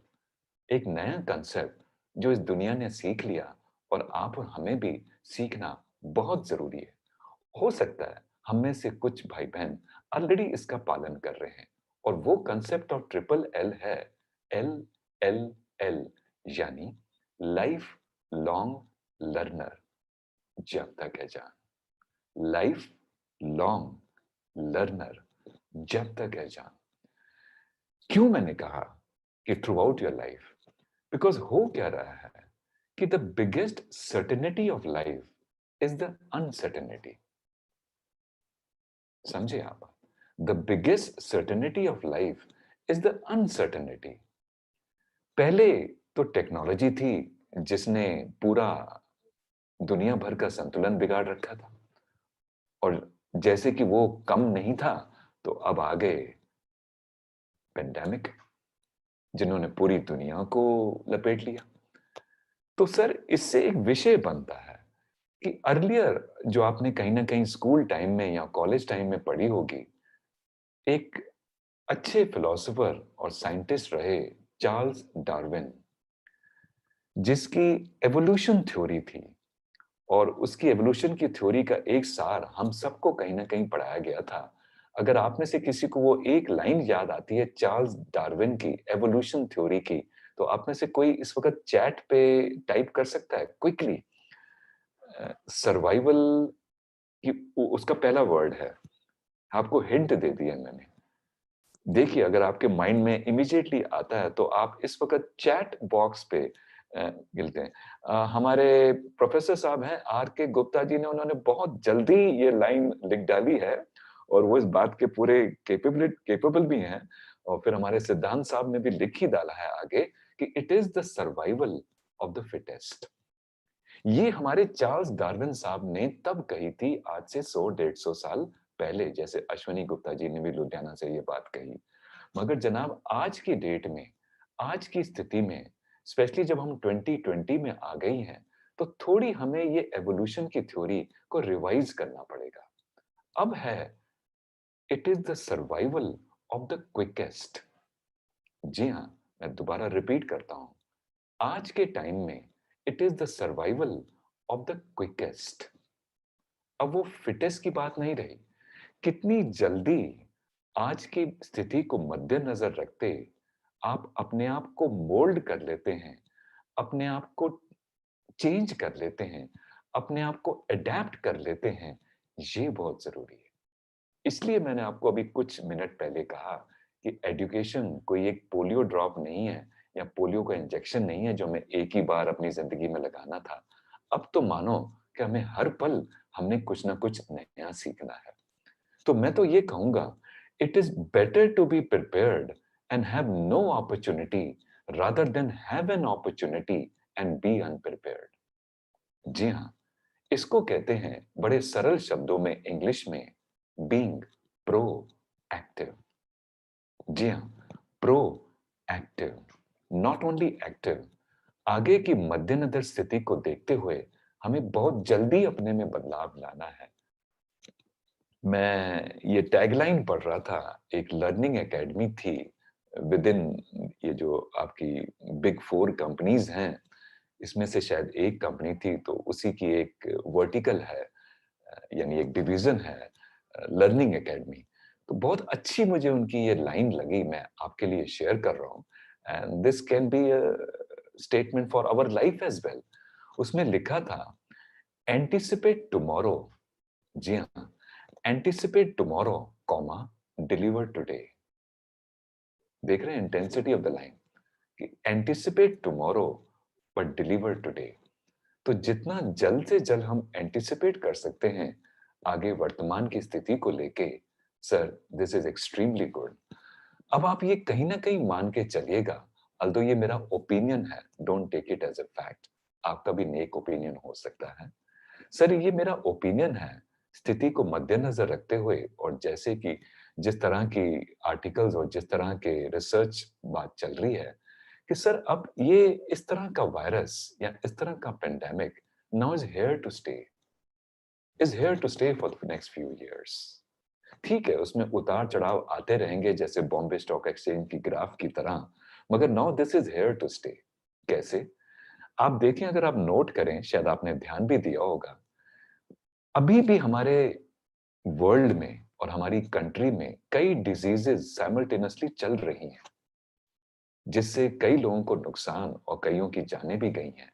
एक नया कंसेप्ट जो इस दुनिया ने सीख लिया, और आप और हमें भी सीखना बहुत जरूरी है। हो सकता है हम में से कुछ भाई बहन ऑलरेडी इसका पालन कर रहे हैं, और वो कंसेप्ट ऑफ ट्रिपल एल है एल एल एल, यानी लाइफ लॉन्ग लर्नर। जब तक है जान, लाइफ लॉन्ग लर्नर, जब तक है जान। क्यों मैंने कहा कि through out your life? Because हो क्या रहा है कि the biggest certainty of life is the uncertainty. समझे आप? The biggest certainty of life is the uncertainty. पहले तो टेक्नोलॉजी थी जिसने पूरा दुनिया भर का संतुलन बिगाड़ रखा था, और जैसे कि वो कम नहीं था, तो अब आ गए पेंडेमिक, जिन्होंने पूरी दुनिया को लपेट लिया। तो सर इससे एक विषय बनता है कि अर्लियर जो आपने कहीं ना कहीं स्कूल टाइम में या कॉलेज टाइम में पढ़ी होगी, एक अच्छे फिलोसोफर और साइंटिस्ट रहे चार्ल्स डार्विन, जिसकी एवोल्यूशन थ्योरी थी, और उसकी एवोल्यूशन की थ्योरी का एक सार हम सबको कहीं ना कहीं पढ़ाया गया था। अगर आप में से किसी को वो एक लाइन याद आती है चार्ल्स डार्विन की एवोल्यूशन थ्योरी की, तो आप में से कोई इस वक्त चैट पे टाइप कर सकता है क्विकली। सर्वाइवल की उसका पहला वर्ड है, आपको हिंट दे दिया मैंने। देखिए अगर आपके माइंड में इमीडिएटली आता है तो आप इस वक्त चैट बॉक्स पे गिलते हैं। हमारे प्रोफेसर साहब हैं आर के गुप्ता जी ने, उन्होंने बहुत जल्दी ये लाइन लिख डाली है और वो इस बात के पूरे केपेबल भी हैं। और फिर हमारे सिद्धांत साहब ने भी लिख ही डाला है आगे कि it is the survival of the fittest. ये हमारे चार्ल्स डार्विन साहब ने तब कही थी, आज से 100-150 साल पहले, जैसे अश्विनी गुप्ता जी ने भी लुधियाना से ये बात कही। मगर जनाब आज की डेट में, आज की स्थिति में, स्पेशली जब हम 2020 में आ गई हैं, तो थोड़ी हमें ये एवोल्यूशन की थ्योरी को रिवाइज करना पड़ेगा। अब है it is the survival of the quickest. जी हाँ, मैं दोबारा रिपीट करता हूं, आज के टाइम में it is the survival of the quickest. अब वो फिटेस्ट की बात नहीं रही, कितनी जल्दी आज की स्थिति को मद्देनजर रखते आप अपने आप को मोल्ड कर लेते हैं, अपने आप को चेंज कर लेते हैं, अपने आप को अडेप्ट कर लेते हैं, ये बहुत जरूरी है। इसलिए मैंने आपको अभी कुछ मिनट पहले कहा कि एजुकेशन कोई एक पोलियो ड्रॉप नहीं है या पोलियो का इंजेक्शन नहीं है जो हमें एक ही बार अपनी जिंदगी में लगाना था। अब तो मानो कि हमें हर पल हमने कुछ ना कुछ नया सीखना है। तो मैं तो ये कहूंगा, it is better to be prepared and have no opportunity rather than have an opportunity and be unprepared. जी हाँ, इसको कहते हैं बड़े सरल शब्दों में इंग्लिश में बीइंग प्रो एक्टिव। जी हाँ, proactive, not only active. आगे की मद्देनजर स्थिति को देखते हुए हमें बहुत जल्दी अपने में बदलाव लाना है। मैं ये टैगलाइन पढ़ रहा था, एक लर्निंग एकेडमी थी विद इन ये जो आपकी बिग 4 कंपनीज हैं, इसमें से शायद एक कंपनी थी, तो उसी की एक वर्टिकल है, यानी एक डिवीजन है लर्निंग एकेडमी। तो बहुत अच्छी मुझे उनकी ये लाइन लगी, मैं आपके लिए शेयर कर रहा हूँ, and this can be a statement for our life as well. उसमें लिखा था, एंटिसिपेट टुमारो। जी हाँ, anticipate tomorrow comma deliver today. देख रहे हैं इंटेंसिटी ऑफ द लाइन, कि anticipate tomorrow but deliver today. तो जितना जल्द से जल्द हम एंटिसिपेट कर सकते हैं आगे वर्तमान की स्थिति को लेके, sir this is extremely good. अब आप ये कहीं ना कहीं मान के चलिएगा, अल्दो ये मेरा ओपिनियन है, don't take it as a fact, आपका भी नेक ओपिनियन हो सकता है। सर ये मेरा ओपिनियन है, स्थिति को मद्देनजर रखते हुए, और जैसे कि जिस तरह की आर्टिकल्स और जिस तरह के रिसर्च बात चल रही है कि सर अब ये इस तरह का वायरस या इस तरह का pandemic now is here to stay, is here to stay for the next few years. ठीक है, उसमें उतार चढ़ाव आते रहेंगे जैसे बॉम्बे स्टॉक एक्सचेंज की ग्राफ की तरह, मगर now this is here to stay. कैसे? आप देखें, अगर आप नोट करें, शायद आपने ध्यान भी दिया होगा, अभी भी हमारे वर्ल्ड में और हमारी कंट्री में कई डिजीजेस साइमल्टेनियसली चल रही हैं, जिससे कई लोगों को नुकसान और कईयों की जानें भी गई हैं।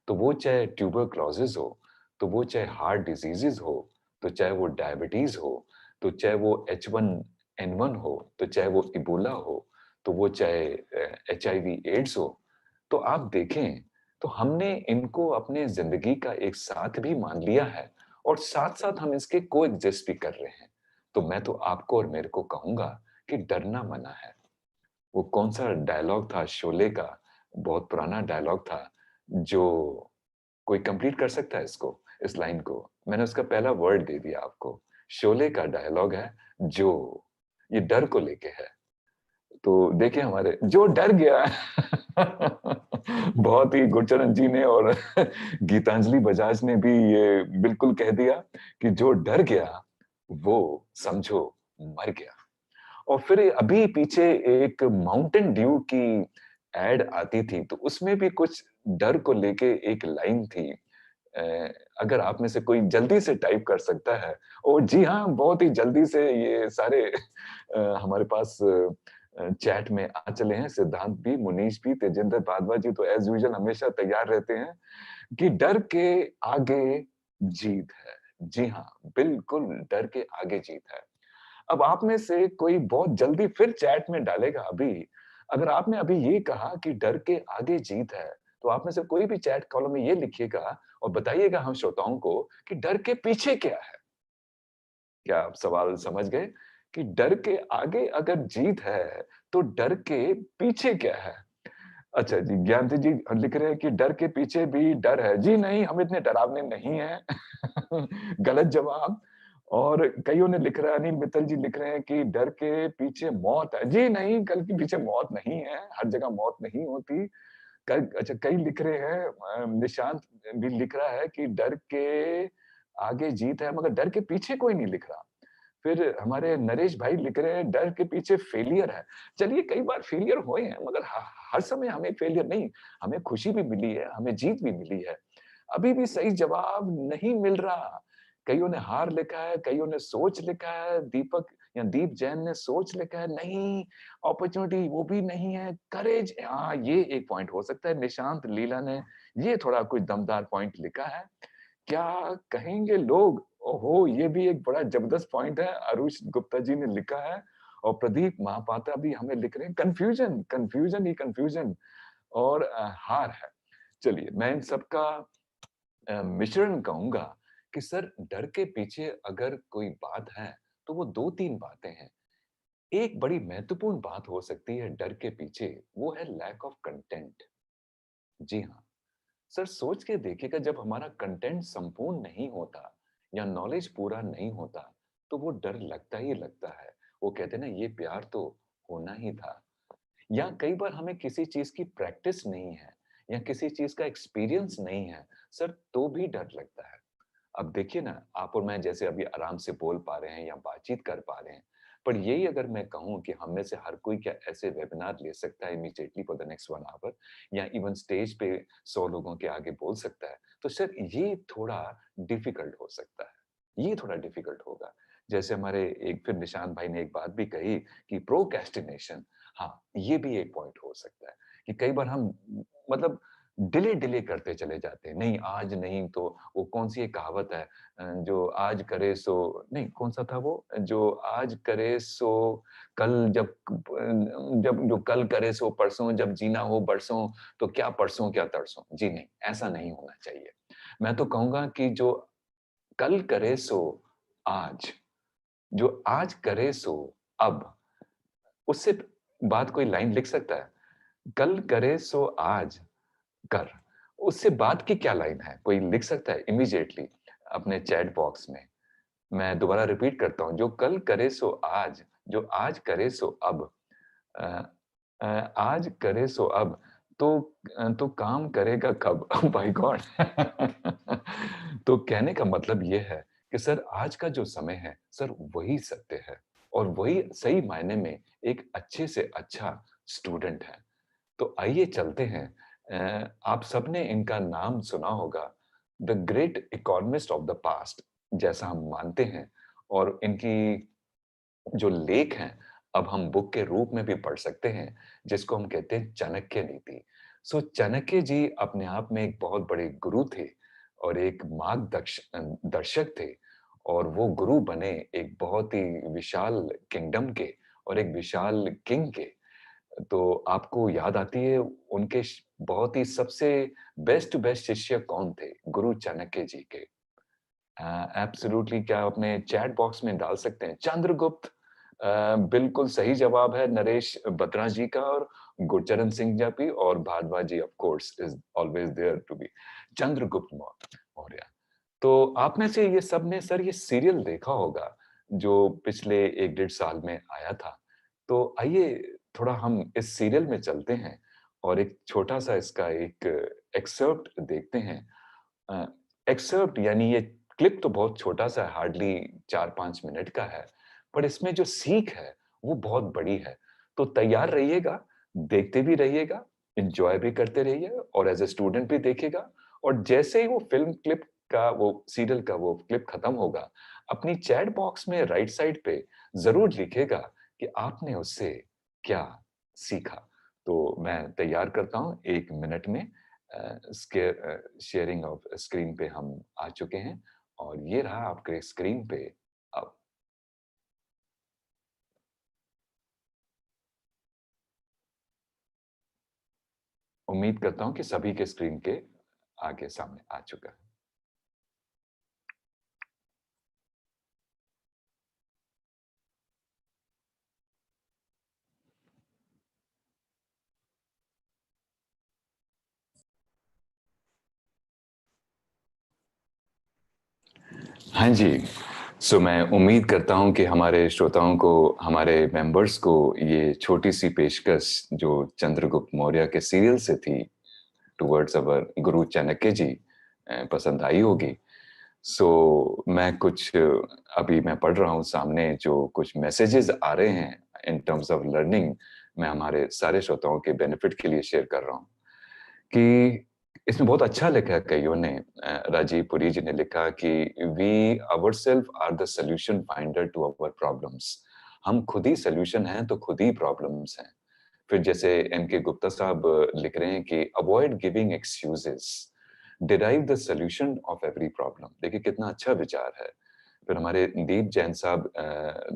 तो वो चाहे ट्यूबरक्लोसिस हो, तो वो चाहे हार्ट डिजीजेस हो, तो चाहे वो डायबिटीज हो, तो चाहे वो H1N1 हो, तो चाहे वो इबोला हो, तो वो चाहे HIV एड्स हो। तो आप देखें तो हमने इनको अपने जिंदगी का एक साथ भी मान लिया है और साथ साथ हम इसके को एग्जिस्ट भी कर रहे हैं। तो मैं तो आपको और मेरे को कहूंगा कि डरना मना है। वो कौन सा डायलॉग था शोले का, बहुत पुराना डायलॉग था, जो कोई कंप्लीट कर सकता है इसको, इस लाइन को? मैंने उसका पहला वर्ड दे दिया आपको। शोले का डायलॉग है जो, ये डर को लेके है। तो देखिए हमारे जो डर गया बहुत ही गुरचरण जी ने और गीतांजलि बजाज ने भी ये बिल्कुल कह दिया कि जो डर गया वो समझो मर गया। और फिर अभी पीछे एक माउंटेन ड्यू की एड आती थी, तो उसमें भी कुछ डर को लेके एक लाइन थी। अगर आप में से कोई जल्दी से टाइप कर सकता है, और जी हाँ, बहुत ही जल्दी से ये सारे हमारे पास चैट में आ चले हैं। सिद्धांत भी, मुनीश भी, तेजेंद्र भारद्वाज जी तो एज यूजुअल हमेशा तैयार रहते हैं कि डर के आगे जीत है। जी हाँ, बिल्कुल डर के आगे जीत है। अब आप में से कोई बहुत जल्दी फिर चैट में डालेगा अभी, अगर आपने अभी ये कहा कि डर के आगे जीत है, तो आप में से कोई भी चैट कॉलम में ये लिखिएगा और बताइएगा हम श्रोताओं को कि डर के पीछे क्या है। क्या आप सवाल समझ गए कि डर के आगे अगर जीत है तो डर के पीछे क्या है? अच्छा जी, ज्ञानती जी लिख रहे हैं कि डर के पीछे भी डर है। जी नहीं, हम इतने डरावने नहीं हैं। गलत जवाब। और कईयों ने लिख रहा है, अनिल मित्तल जी लिख रहे हैं कि डर के पीछे मौत है। जी नहीं, डर के पीछे मौत नहीं है, हर जगह मौत नहीं होती। अच्छा, कई लिख रहे हैं, निशांत भी लिख रहा है कि डर के आगे जीत है, मगर डर के पीछे कोई नहीं लिख रहा। फिर हमारे नरेश भाई लिख रहे हैं डर के पीछे फेलियर है। चलिए, कई बार फेलियर हुए हैं, मगर हर समय हमें फेलियर नहीं, हमें खुशी भी मिली है, हमें जीत भी मिली है। अभी भी सही जवाब नहीं मिल रहा। कईयों ने हार लिखा है, कईयों ने सोच लिखा है। दीपक या दीप जैन ने सोच लिखा है। नहीं, अपॉर्चुनिटी वो भी नहीं है। करेज, हाँ, ये एक पॉइंट हो सकता है। निशांत लीला ने ये थोड़ा कुछ दमदार पॉइंट लिखा है। क्या कहेंगे लोग? ओहो, ये भी एक बड़ा जबरदस्त पॉइंट है, अरुष गुप्ता जी ने लिखा है। और प्रदीप महापात्रा भी हमें लिख रहे हैं, कंफ्यूजन, कंफ्यूजन ही कंफ्यूजन और हार है। चलिए, मैं इन सबका मिश्रण कहूंगा कि सर, डर के पीछे अगर कोई बात है तो वो दो तीन बातें हैं। एक बड़ी महत्वपूर्ण बात हो सकती है डर के पीछे, वो है लैक ऑफ कंटेंट। जी हाँ सर, सोच के देखिएगा, जब हमारा कंटेंट संपूर्ण नहीं होता या नॉलेज पूरा नहीं होता, तो वो डर लगता ही लगता है। वो कहते हैं ना, ये प्यार तो होना ही था। या कई बार हमें किसी चीज की प्रैक्टिस नहीं है या किसी चीज का एक्सपीरियंस नहीं है सर, तो भी डर लगता है। अब देखिए ना, आप और मैं जैसे अभी आराम से बोल पा रहे हैं या बातचीत कर पा रहे हैं, पर यही अगर मैं कहूं कि हम में से हर कोई क्या ऐसे वेबिनार ले सकता है immediately for the next 1 hour, या इवन स्टेज पे 100 लोगों के आगे बोल सकता है, तो सर ये थोड़ा डिफिकल्ट हो सकता है, ये थोड़ा डिफिकल्ट होगा। जैसे हमारे एक फिर निशांत भाई ने एक बात भी कही कि प्रोक्रेस्टिनेशन, हाँ, ये भी एक पॉइंट हो सकता है कि कई बार हम मतलब डिले डिले करते चले जाते हैं। नहीं, आज नहीं, तो वो कौन सी एक कहावत है, जो आज करे सो नहीं, कौन सा था वो, जो आज करे सो कल, जब जो कल करे सो परसों, जब जीना हो बरसों, तो क्या परसों क्या तरसों। जी नहीं, ऐसा नहीं होना चाहिए। मैं तो कहूंगा कि जो कल करे सो आज, जो आज करे सो अब, उससे बात कोई लाइन लिख सकता है? कल करे सो आज कर, उससे बात की क्या लाइन है, कोई लिख सकता है इमीडिएटली अपने चैट बॉक्स में? मैं दोबारा रिपीट करता हूं, जो कल करे सो आज, जो आज करे सो अब, अ, आज करे सो अब, तो काम करेगा कब? By God. तो कहने का मतलब ये है कि सर, आज का जो समय है सर, वही सत्य है और वही सही मायने में एक अच्छे से अच्छा स्टूडेंट है। तो आइए चलते हैं। आप सबने इनका नाम सुना होगा, the great economist of the past, जैसा हम मानते हैं। और इनकी जो लेख हैं, अब हम बुक के रूप में भी पढ़ सकते हैं, जिसको हम कहते हैं चाणक्य नीति। सो चाणक्य जी अपने आप में एक बहुत बड़े गुरु थे और एक दर्शक थे। और वो गुरु बने एक बहुत ही विशाल किंगडम के और एक विशाल किंग के। तो आपको याद आती है उनके बहुत ही सबसे बेस्ट शिष्य कौन थे गुरु चाणक्य जी के? एब्सोल्युटली, क्या अपने चैट बॉक्स में डाल सकते हैं? चंद्रगुप्त बिल्कुल सही जवाब है नरेश बत्रा जी का, और गुरचरण सिंह जी भी, और Bhardwaj ji of course is always there to be. Chandragupta Maurya. तो आप में से ये सब ने सर ये सीरियल देखा होगा जो पिछले 1 डेढ़ साल में आया था। तो आइए थोड़ा हम इस सीरियल में चलते हैं और एक छोटा सा इसका एक एक्सर्प्ट देखते हैं। एक्सर्प्ट यानी ये क्लिप तो बहुत छोटा सा है, हार्डली 4-5 मिनट का है, पर इसमें जो सीख है वो बहुत बड़ी है। तो तैयार रहिएगा, देखते भी रहिएगा, एंजॉय भी करते रहिए और एज ए स्टूडेंट भी देखिएगा। और जैसे ही वो फिल्म क्लिप का वो सीरियल का वो क्लिप खत्म होगा, अपनी चैट बॉक्स में राइट साइड पे जरूर लिखेगा कि आपने उससे क्या सीखा। तो मैं तैयार करता हूँ 1 मिनट में। शेयरिंग ऑफ स्क्रीन पे हम आ चुके हैं और ये रहा आपके स्क्रीन पे अब। उम्मीद करता हूं कि सभी के स्क्रीन के आगे सामने आ चुका है। हाँ जी, सो मैं उम्मीद करता हूं कि हमारे श्रोताओं को, हमारे मेंबर्स को ये छोटी सी पेशकश जो चंद्रगुप्त मौर्य के सीरियल से थी टुवर्ड्स अवर गुरु चाणक्य जी पसंद आई होगी। सो मैं कुछ अभी मैं पढ़ रहा हूँ सामने जो कुछ मैसेजेस आ रहे हैं इन टर्म्स ऑफ लर्निंग, मैं हमारे सारे श्रोताओं के बेनिफिट के लिए शेयर कर रहा हूँ कि इसमें बहुत अच्छा लिखा है कईयों ने। राजीव पुरी जी ने लिखा कि we ourselves are the solution finder to our problems. हम खुद ही सॉल्यूशन हैं तो खुद ही प्रॉब्लम्स हैं। फिर जैसे एम.के. गुप्ता साहब लिख रहे हैं कि avoid giving excuses, derive the solution of every problem. देखिए कितना अच्छा विचार है। फिर हमारे दीप जैन साहब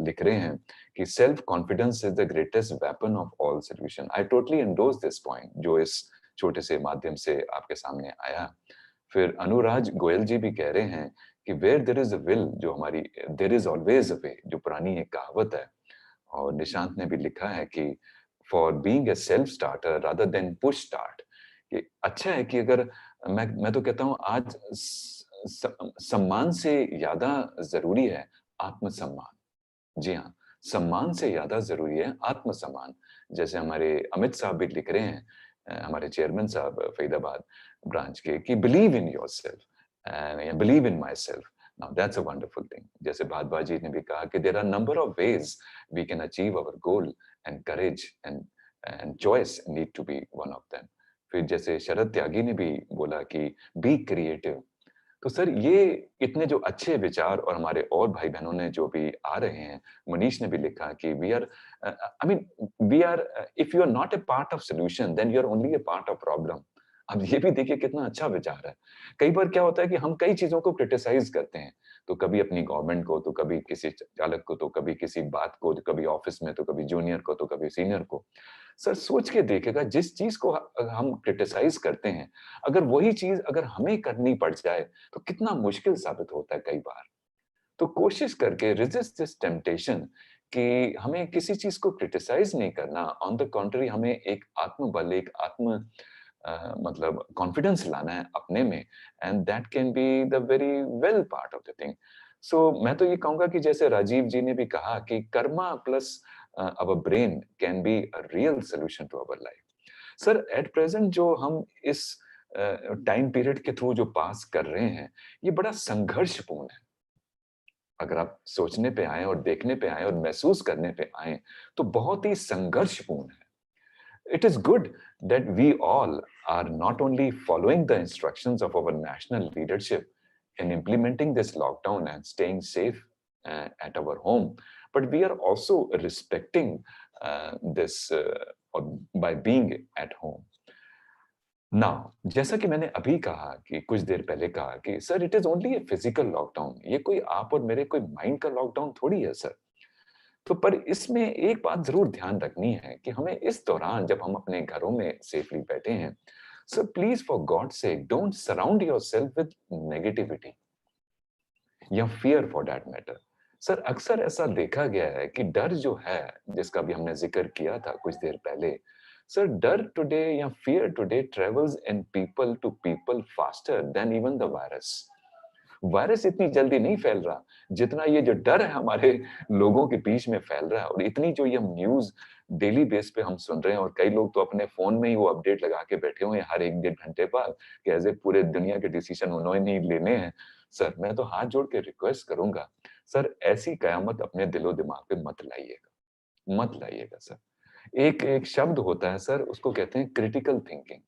लिख रहे हैं कि self confidence is the greatest weapon of all solution. I totally endorse this point जो इस छोटे से माध्यम से आपके सामने आया। फिर अनुराज गोयल जी भी कह रहे हैं कि where there is a will, जो हमारी there is always a way, जो पुरानी एक कहावत है। और निशांत ने भी लिखा है कि for being a self starter rather than push start, कि अच्छा है कि अगर मैं तो कहता हूँ आज सम्मान से ज्यादा जरूरी है आत्मसम्मान। जी हाँ, सम्मान से ज्यादा जरूरी है आत्मसम्मान। जैसे हमारे अमित साहब भी लिख रहे हैं, हमारे चेयरमैन साहब फरीदाबाद ब्रांच के, कि believe in yourself, believe in my self. Now that's a wonderful thing. जैसे भारद्वाज जी ने भी कहा कि there are number of ways we can achieve our goal and courage and choice need to be one of them. फिर जैसे शरद त्यागी ने भी बोला कि बी क्रिएटिव। तो सर ये इतने जो अच्छे विचार, और हमारे और भाई बहनों ने जो भी आ रहे हैं, मनीष ने भी लिखा कि we are, I mean we are, if you are not a part of solution then you are only a part of problem. अब ये भी देखिए कितना अच्छा विचार है। कई बार क्या होता है कि हम कई चीजों को क्रिटिसाइज करते हैं, तो कभी अपनी गवर्नमेंट को, तो कभी किसी चालक को, तो कभी किसी बात को, तो कभी ऑफिस में, तो कभी जूनियर को, तो कभी सीनियर को। सर सोच के देखिएगा, जिस चीज को हम क्रिटिसाइज करते हैं, अगर वही चीज अगर हमें करनी पड़ जाए तो कितना मुश्किल साबित होता है कई बार। तो कोशिश करके रेजिस्ट दिस टेम्पटेशन कि हमें किसी चीज को क्रिटिसाइज नहीं करना, ऑन द कॉन्ट्री हमें एक आत्मबल, एक आत्म मतलब कॉन्फिडेंस लाना है अपने में, and that can be the very well part of the thing. So मैं तो ये कहूंगा कि जैसे राजीव जी ने भी कहा कि karma plus our brain can be a real solution to our life. Sir at present जो हम इस टाइम पीरियड के थ्रू जो पास कर रहे हैं, ये बड़ा संघर्षपूर्ण है। अगर आप सोचने पे आए और देखने पे आए और महसूस करने पे आए, तो बहुत ही संघर्षपूर्ण है। It is good that we all are not only following the instructions of our national leadership in implementing this lockdown and staying safe at our home, but we are also respecting this by being at home. Now, जैसा कि मैंने अभी कहा कि कुछ देर पहले कहा कि sir it is only a physical lockdown, ये कोई आप और मेरे कोई माइंड का लॉकडाउन थोड़ी है सर। तो पर इसमें एक बात जरूर ध्यान रखनी है कि हमें इस दौरान जब हम अपने घरों में सेफली बैठे हैं, so please for god sake don't surround yourself with negativity या fear for that matter. Sir अक्सर ऐसा देखा गया है कि डर जो है, जिसका भी हमने जिक्र किया था कुछ देर पहले, सर डर टुडे या fear today travels in people to people faster than even the virus. Virus इतनी जल्दी नहीं फैल रहा जितना ये जो डर है हमारे लोगों के बीच में फैल रहा है। और इतनी जो ये हम न्यूज डेली बेस पे हम सुन रहे हैं, और कई लोग तो अपने फोन में ही वो अपडेट लगा के बैठे हुए हैं हर 1-1.5 घंटे बाद कि ऐसे पूरे दुनिया के डिसीजन उन्होंने ही लेने हैं। सर मैं तो हाथ जोड़ के रिक्वेस्ट करूंगा, सर ऐसी कयामत अपने दिलो दिमाग पे मत लाइएगा, मत लाइएगा सर। एक एक शब्द होता है सर, उसको कहते हैं क्रिटिकल थिंकिंग।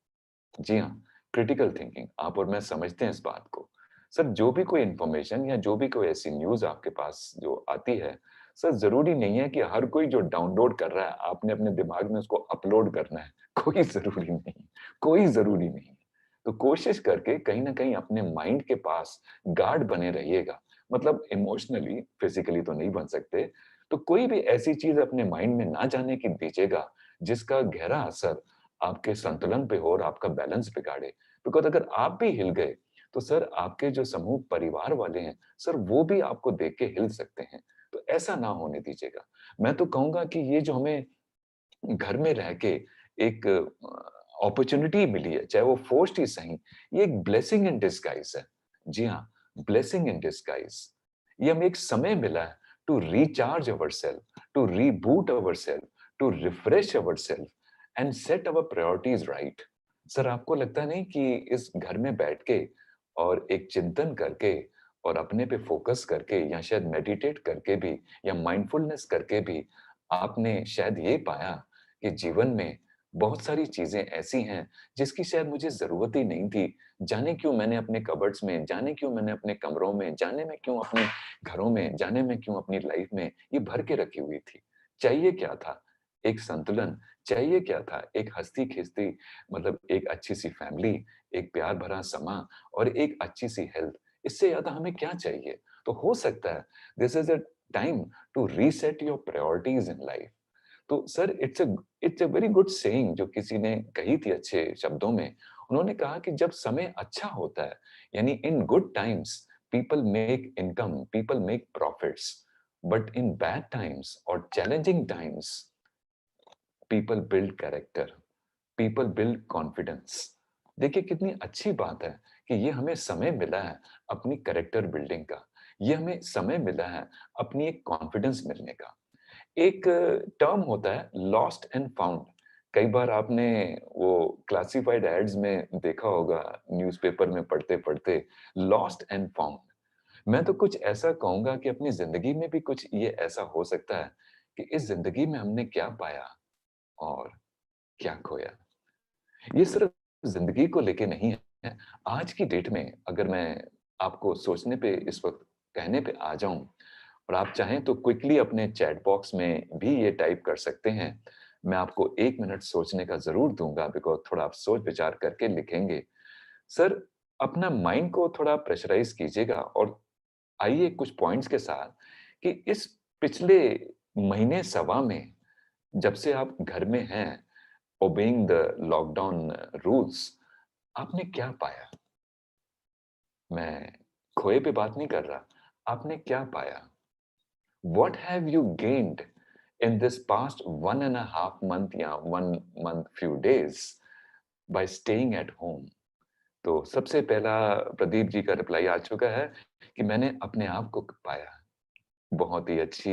जी हाँ, क्रिटिकल थिंकिंग। आप और मैं समझते हैं इस बात को। सर जो भी कोई इंफॉर्मेशन या जो भी कोई ऐसी न्यूज़ आपके पास जो आती है, सर ज़रूरी नहीं है कि हर कोई जो डाउनलोड कर रहा है, आपने अपने दिमाग में उसको अपलोड करना है। कोई ज़रूरी नहीं, कोई ज़रूरी नहीं। तो कोशिश करके कहीं न कहीं अपने माइंड के पास गार्ड बने रहिएगा। मतलब इमोशनली, फिज़िकली तो नहीं बन सकते। तो कोई भी ऐसी चीज़ अपने माइंड में ना जाने की दीजिएगा, जिसका गहरा असर आपके संतुलन पे हो और आपका बैलेंस बिगाड़े। बिकॉज़ अगर आप भी हिल गए, तो सर आपके जो समूह परिवार वाले हैं, सर वो भी आपको देख के हिल सकते हैं। तो ऐसा ना होने दीजिएगा। मैं तो कहूँगा कि ये जो हमें घर में रह के एक अपॉर्च्युनिटी मिली है, चाहे वो फोर्स्ड ही सही, ये एक ब्लेसिंग इन डिस्गाइज़ है। जी हाँ, ब्लेसिंग इन डिस्गाइज़। ये हमें एक समय मिला है to recharge ourselves, to reboot ourselves, to refresh ourselves and set our priorities right. Sir आपको लगता नहीं कि इस घर में बैठ के और एक चिंतन करके और अपने पे फोकस करके या शायद मेडिटेट करके भी या माइंडफुलनेस करके भी आपने शायद ये पाया कि जीवन में बहुत सारी चीजें ऐसी हैं जिसकी शायद मुझे जरूरत ही नहीं थी। जाने क्यों मैंने अपने कबर्ड्स में, जाने क्यों मैंने अपने कमरों में, जाने में क्यों अपने घरों में, जाने में क्यों अपनी लाइफ में ये भर के रखी हुई थी। चाहिए क्या था? एक संतुलन। चाहिए क्या था? एक हँसती-खिलती, मतलब एक अच्छी-सी फैमिली, एक प्यार भरा समा और एक अच्छी-सी हेल्थ। इससे ज़्यादा हमें क्या चाहिए? तो हो सकता है this is a time to reset your priorities in life. तो sir it's a very good saying जो किसी ने कही थी अच्छे शब्दों में। उन्होंने कहा कि जब समय अच्छा होता है, यानी in good times people make income, people make profits, but in bad times और challenging times people build character, people build confidence. देखिए कितनी अच्छी बात है कि ये हमें समय मिला है अपनी कैरेक्टर बिल्डिंग का। ये हमें समय मिला है अपनी एक कॉन्फिडेंस मिलने का। एक टर्म होता है लॉस्ट एंड फाउंड। कई बार आपने वो क्लासिफाइड एड्स में देखा होगा, न्यूज़पेपर में पढ़ते-पढ़ते, लॉस्ट एंड फाउंड। मैं तो कुछ ऐसा कहूँगा कि अपनी ज़िंदगी में भी कुछ ये ऐसा हो सकता है कि इस ज़िंदगी में हमने क्या पाया और क्या खोया। ये सिर्फ ज़िंदगी को लेके नहीं है। आज की डेट में अगर मैं आपको सोचने पे इस वक़्त कहने पे आ जाऊँ और आप चाहें तो क्विकली अपने चैट बॉक्स में भी ये टाइप कर सकते हैं। मैं आपको 1 मिनट सोचने का ज़रूर दूँगा बिकॉज़ थोड़ा आप सोच-विचार करके लिखेंगे। सर, अपना माइंड को थोड़ा प्रेशराइज़ कीजिएगा और आइए कुछ पॉइंट्स के साथ कि इस पिछले महीने सवा में जब से आप घर में हैं, ओबेइंग द लॉकडाउन रूल्स, आपने क्या पाया? मैं खोए पे बात नहीं कर रहा, आपने क्या पाया? What have you gained in this past 1.5 month या 1 month few days by staying at home? तो सबसे पहला प्रदीप जी का रिप्लाई आ चुका है कि मैंने अपने आप को पाया। बहुत ही अच्छी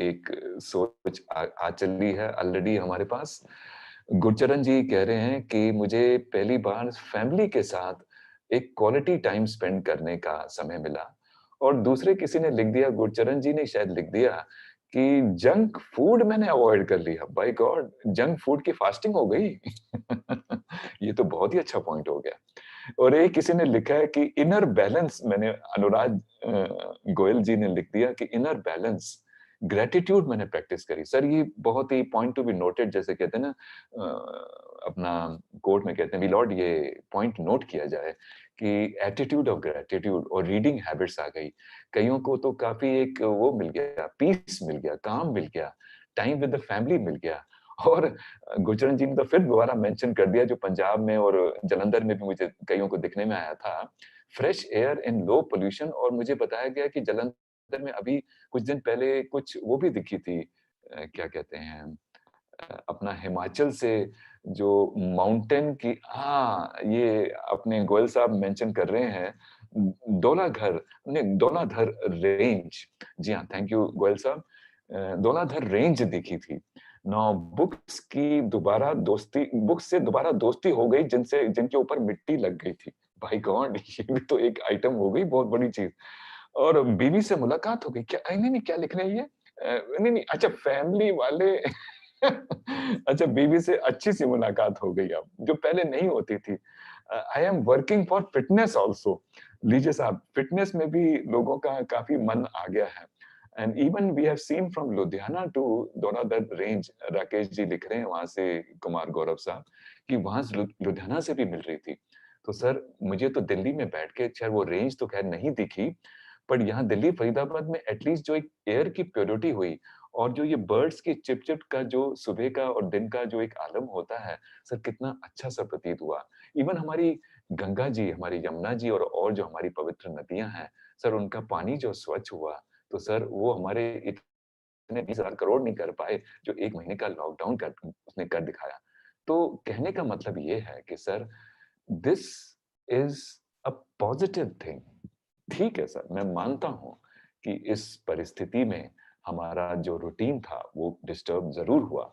एक सोच आ चली है ऑलरेडी हमारे पास। गुरचरण जी कह रहे हैं कि मुझे पहली बार फैमिली के साथ एक क्वालिटी टाइम स्पेंड करने का समय मिला। और दूसरे किसी ने लिख दिया, गुरचरण जी ने शायद लिख दिया कि जंक फूड मैंने अवॉइड कर लिया। By God! जंक फूड की फास्टिंग हो गई। ये तो बहुत ही अच्छा पॉइंट हो गया। और एक किसी ने लिखा है कि इनर बैलेंस, मैंने अनुराग गोयल जी ने लिख दिया कि इनर बैलेंस, ग्रैटिट्यूड मैंने प्रैक्टिस करी। सर ये बहुत ही पॉइंट टू बी नोटेड, जैसे कहते हैं ना अपना कोर्ट में कहते हैं वी लॉर्ड, ये पॉइंट नोट किया जाए कि एटीट्यूड ऑफ ग्रैटिट्यूड और रीडिंग हैबिट्स आ गई। कईयों को तो काफी एक वो मिल गया, पीस मिल गया, काम मिल गया, टाइम विद द फैमिली मिल गया। और गुरचरण जी ने तो फिर दोबारा मेंशन कर दिया जो पंजाब में और जालंधर में भी मुझे कईयों को दिखने में आया था, fresh air in low pollution. और मुझे बताया गया कि जालंधर में अभी कुछ दिन पहले कुछ वो भी दिखी थी, क्या कहते हैं, अपना हिमाचल से जो माउंटेन की, हाँ, ये अपने गोयल साहब मेंशन कर रहे हैं दौलाधर रेंज, जी हाँ, थैंक यू गोयल साहब, दौलाधर रेंज दिखी थी। नौ बुक्स से दोबारा दोस्ती हो गई जिनके ऊपर मिट्टी लग गई थी। भाई गॉड, ये भी तो एक आइटम हो गई, बहुत बड़ी चीज। और बीवी से मुलाकात हो गई। क्या नहीं नहीं, क्या लिख रहे हैं ये? नहीं नहीं, अच्छा फैमिली वाले अच्छा, बीवी से अच्छी सी मुलाकात हो गई अब, जो पहले नहीं होती थी। I am working for fitness also. लीजिए साहब, फिटनेस में भी लोगों का काफी मन आ गया है। And even we have seen from Ludhiana to Dhauladhar range, Rakesh ji लिख रहे हैं वहां से, कुमार गौरव साहब, कि वहां से लुधियाना से भी मिल रही थी। तो सर, मुझे तो दिल्ली में बैठ के, खैर वो रेंज तो खैर नहीं दिखी, पर यहाँ दिल्ली फरीदाबाद में एटलीस्ट जो एक एयर की प्योरिटी हुई, और जो ये बर्ड्स की चिप चिप का जो सुबह का और दिन का जो एक आलम होता है, सर कितना अच्छा सा प्रतीत हुआ। इवन हमारी गंगा जी, हमारी यमुना जी, और जो हमारी पवित्र नदियां हैं सर, उनका पानी जो स्वच्छ हुआ, तो सर वो हमारे इतने 20,000 करोड़ नहीं कर पाए जो 1 महीने का लॉकडाउन कर उसने कर दिखाया। तो कहने का मतलब ये है कि sir, this is a positive thing. ठीक है सर, मैं मानता हूं कि इस परिस्थिति में हमारा जो रूटीन था वो डिस्टर्ब जरूर हुआ,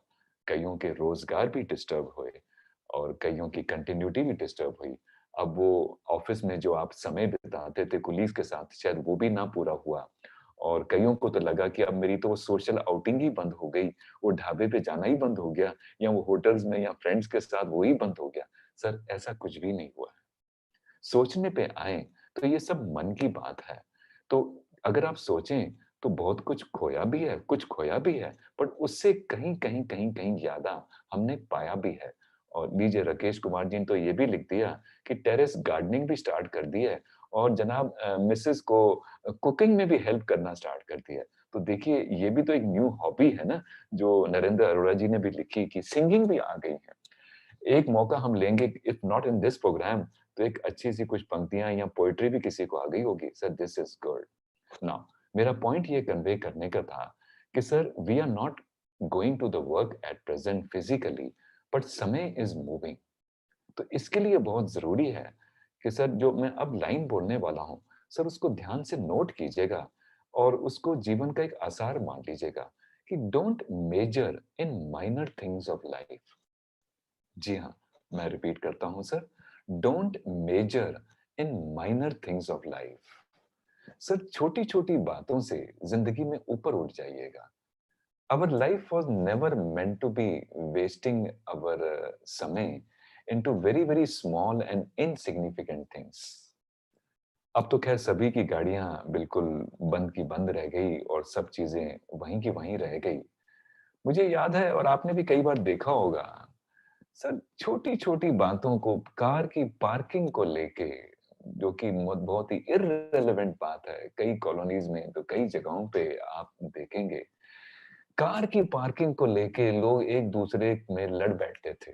कईयों के रोजगार भी डिस्टर्ब हुए, और कईयों की कंटिन्यूटी भी डिस्टर्ब हुई। अब वो ऑफिस में जो आप समय बिताते थे कुलीग के साथ, शायद वो भी ना पूरा हुआ, और कईयों को तो लगा कि अब मेरी तो वो सोशल आउटिंग ही बंद हो गई, वो ढाबे पे जाना ही बंद हो गया, या वो होटल्स में या फ्रेंड्स के साथ वो ही बंद हो गया। सर, ऐसा कुछ भी नहीं हुआ है। सोचने पे आए तो ये सब मन की बात है। तो अगर आप सोचें तो बहुत कुछ खोया भी है, कुछ खोया भी है, पर उससे कहीं ज्यादा हमने पाया भी है। और लीजिए, राकेश कुमार जी ने तो ये भी लिख दिया कि टेरेस गार्डनिंग भी स्टार्ट कर दी है, और जनाब मिसेस को कुकिंग में भी हेल्प करना स्टार्ट कर दिया है। तो देखिए, ये भी तो एक न्यू हॉबी है ना, जो नरेंद्र अरोड़ा जी ने भी लिखी, कि सिंगिंग भी आ गई है। एक मौका हम लेंगे, if not in this programme, तो एक अच्छी सी कुछ पंक्तियां या पोएट्री भी किसी को आ गई होगी। Sir, this is good. Now, मेरा पॉइंट ये कन्वे करने का था कि sir, we are not going to the work at present physically, but समय इज मूविंग। तो इसके लिए बहुत जरूरी है कि सर, जो मैं अब लाइन बोलने वाला हूं, सर उसको ध्यान से नोट कीजिएगा, और उसको जीवन का एक आसार मान लीजिएगा, कि don't major in minor things of life. जी हाँ, मैं रिपीट करता हूं sir, don't major in minor things of life. Sir, छोटी छोटी बातों से जिंदगी में ऊपर उठ जाइएगा। Our life was never meant to be wasting our समय into very very small and insignificant things. अब तो खैर सभी की गाड़ियां बिल्कुल बंद की बंद रह गई, और सब चीजें वहीं की वहीं रह गई। मुझे याद है, और आपने भी कई बार देखा होगा सर, छोटी छोटी बातों को, कार की पार्किंग को लेके, जो कि बहुत ही इररिलेवेंट बात है, कई कॉलोनीज में तो कई जगहों पे आप देखेंगे, कार की पार्किंग को लेके लोग एक दूसरे में लड़ बैठते थे।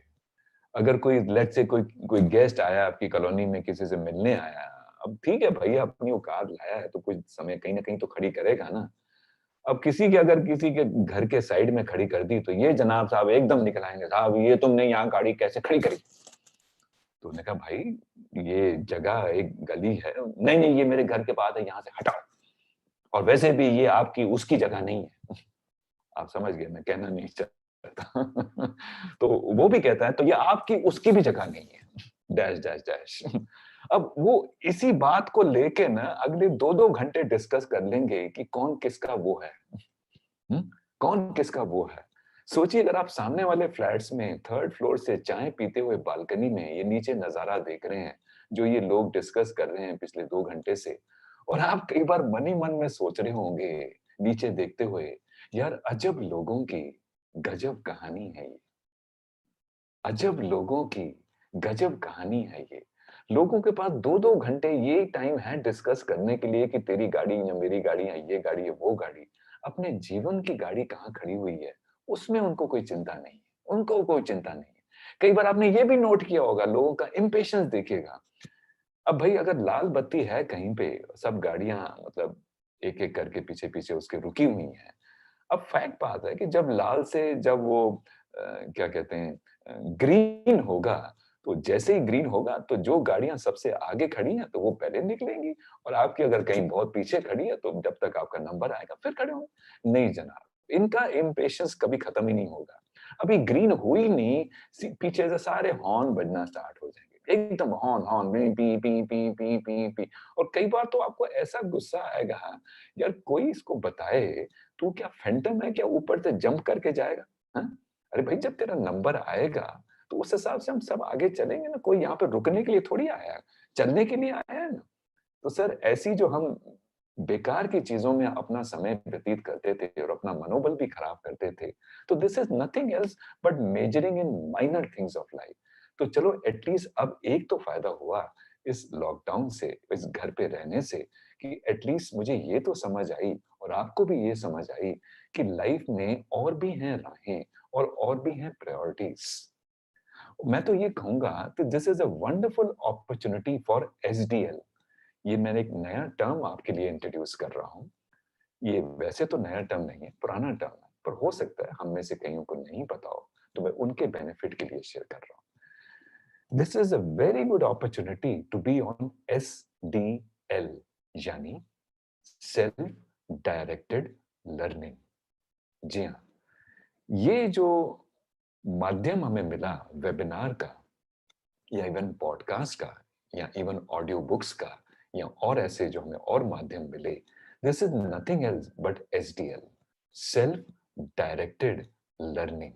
अगर कोई लेट से कोई कोई गेस्ट आया आपकी कॉलोनी में, किसी से मिलने आया, अब ठीक है भैया, अपनी वो कार लाया है तो कुछ समय कहीं ना कहीं तो खड़ी करेगा ना। अब अगर किसी के घर के साइड में खड़ी कर दी, तो ये जनाब साहब एकदम निकल आएंगे, साहब ये तुमने यहाँ गाड़ी कैसे खड़ी करी? तो उन्होंने कहा, भाई ये जगह एक गली है, नहीं नहीं ये मेरे घर के पास है, यहाँ से हटाओ, और वैसे भी ये आपकी उसकी जगह नहीं है। आप समझ गए, मैं कहना नहीं चाहता। तो वो भी कहता है, तो ये आपकी उसकी भी जगह नहीं है, डैश डैश डैश। अब वो इसी बात को लेके ना अगले 2-2 घंटे डिस्कस कर लेंगे कि कौन किसका वो है। कौन किसका वो है। सोचिए, अगर आप सामने वाले फ्लैट्स में 3rd फ्लोर से चाय पीते हुए बालकनी में ये नीचे नजारा देख रहे हैं, जो ये लोग डिस्कस कर रहे हैं पिछले 2 घंटे से, और आप कई बार मन ही मन में सोच रहे होंगे नीचे देखते हुए, यार अजब लोगों की गजब कहानी है ये, अजब लोगों की गजब कहानी है ये। लोगों के पास 2-2 घंटे ये टाइम है डिस्कस करने के लिए कि तेरी गाड़ी या मेरी गाड़ी या ये गाड़ी या वो गाड़ी। अपने जीवन की गाड़ी कहाँ खड़ी हुई है उसमें उनको कोई चिंता नहीं है, उनको कोई चिंता नहीं है। कई बार आपने ये भी नोट किया होगा, लोगों का इम्पेशंस देखिएगा। अब भाई अगर लाल बत्ती है कहीं पे, सब गाड़ियां मतलब एक एक करके पीछे पीछे उसके रुकी हुई हैं। अब फैक्ट बात है कि जब लाल से जब वो क्या कहते हैं ग्रीन होगा, तो जैसे ही ग्रीन होगा तो जो गाड़ियां सबसे आगे खड़ी हैं तो वो पहले निकलेंगी, और आपकी अगर कहीं बहुत पीछे खड़ी है तो जब तक आपका नंबर आएगा फिर खड़े होंगे। नहीं जनाब, इनका इम्पेशंस कभी खत्म ही नहीं होगा। अभी ग्रीन हुई नहीं, पीछे से सारे हॉर्न बजना स्टार्ट हो जाएंगे, एकदम horn horn P P P P P P P. और कई बार तो आपको ऐसा गुस्सा आएगा, यार कोई इसको बताए तू क्या फैंटम है क्या, ऊपर से जंप करके जाएगा? हाँ? अरे भाई जब तेरा नंबर आएगा तो उस हिसाब से हम सब आगे चलेंगे ना, कोई यहाँ पे रुकने के लिए थोड़ी आया है, चलने के लिए आया है ना। तो सर ऐसी जो हम बेकार की चीजों में अपना समय व्यतीत करते थे और अपना मनोबल भी खराब करते थे, तो this is nothing else but measuring in minor things of life. तो चलो एटलीस्ट अब एक तो फायदा हुआ इस लॉकडाउन से, इस घर पे रहने से, कि एटलीस्ट मुझे ये तो समझ आई और आपको भी ये समझ आई कि लाइफ में और भी हैं राहें और भी हैं प्रायोरिटीज। मैं तो ये कहूंगा कि this is a wonderful opportunity for SDL. ये मैंने एक नया टर्म आपके लिए इंट्रोड्यूस कर रहा हूँ। ये वैसे तो नया टर्म नहीं है, पुराना टर्म है, पर हो सकता है हम में से कईयों को नहीं पता हो, तो मैं उनके बेनिफिट के लिए शेयर कर रहा हूँ। This is a very good opportunity to be on SDL, यानी सेल्फ डायरेक्टेड लर्निंग। जी हाँ, ये जो माध्यम हमें मिला वेबिनार का, या इवन पॉडकास्ट का, या इवन ऑडियो बुक्स का, या और ऐसे जो हमें और माध्यम मिले, this is nothing else but SDL, self directed learning.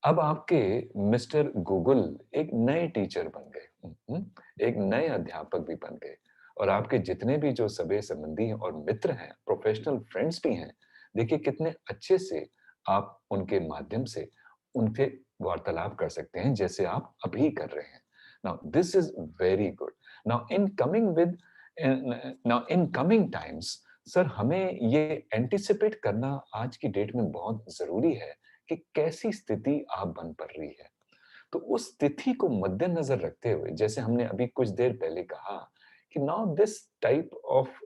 अब आपके मिस्टर गूगल एक नए टीचर बन गए, एक नए अध्यापक भी बन गए, और आपके जितने भी जो सगे संबंधी और मित्र हैं, प्रोफेशनल फ्रेंड्स भी हैं, देखिए कितने अच्छे से आप उनके माध्यम से उनके वार्तालाप कर सकते हैं, जैसे आप अभी कर रहे हैं। Now this is very good. Now in coming times sir, हमें ये एंटिसिपेट करना आज की डेट में बहुत जरूरी है कि कैसी स्थिति आप बन पड़ रही है। तो उस स्थिति को मद्देनजर रखते हुए, जैसे हमने अभी कुछ देर पहले कहा कि now this type of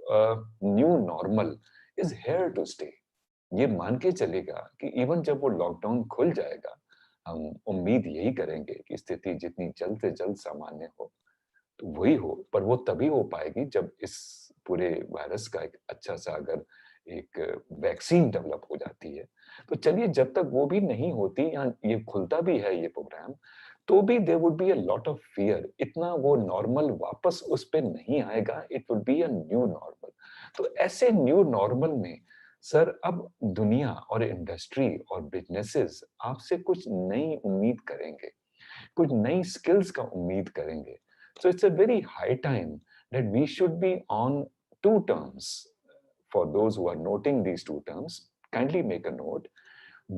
new normal is here to stay. ये मान के चलेगा कि इवन जब वो लॉकडाउन खुल जाएगा, हम उम्मीद यही करेंगे कि स्थिति जितनी जल्द से जल्द सामान्य हो तो वही हो, पर वो तभी हो पाएगी जब इस पूरे वायरस का एक अच्छा सा अगर एक वैक्सीन डेवलप हो जाती है। तो चलिए, जब तक वो भी नहीं होती या ये खुलता भी है ये प्रोग्राम, तो भी there would be a lot of fear, इतना वो नॉर्मल वापस उस पे नहीं आएगा, it would be a new normal. तो ऐसे न्यू नॉर्मल में सर अब दुनिया और इंडस्ट्री और बिजनेसेस आपसे कुछ नई उम्मीद करेंगे, कुछ नई स्किल्स का उम्मीद करेंगे। So it's a very high time that we should be on two terms. For those who are noting these two terms, kindly make a note.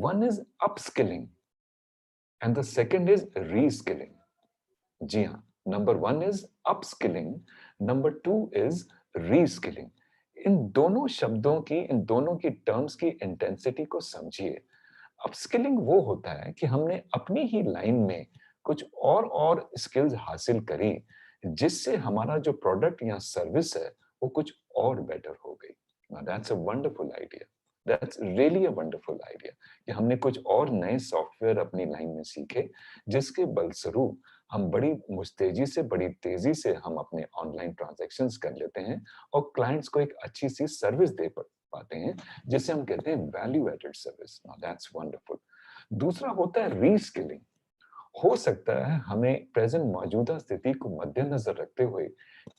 One is upskilling and the second is reskilling. जी हाँ, number one is upskilling, number two is reskilling. इन दोनों शब्दों की, इन दोनों की टर्म्स की इंटेंसिटी को समझिए। अपस्किलिंग वो होता है कि हमने अपनी ही लाइन में कुछ और स्किल्स हासिल करी, जिससे हमारा जो प्रोडक्ट या सर्विस है वो कुछ और बेटर हो गई। Now that's a wonderful idea. That's really a wonderful idea कि हमने कुछ और नए सॉफ्टवेयर अपनी लाइन में सीखे, जिसके बलस्वरूप हम बड़ी मुस्तैदी से, बड़ी तेजी से हम अपने ऑनलाइन ट्रांजैक्शंस कर लेते हैं और क्लाइंट्स को एक अच्छी सी सर्विस दे पाते हैं, जिसे हम कहते हैं value added service. Now that's wonderful. दूसरा होता है रीस्किलिंग। हो सकता है हमें प्रेजेंट मौजूदा स्थिति को मद्देनजर रखते हुए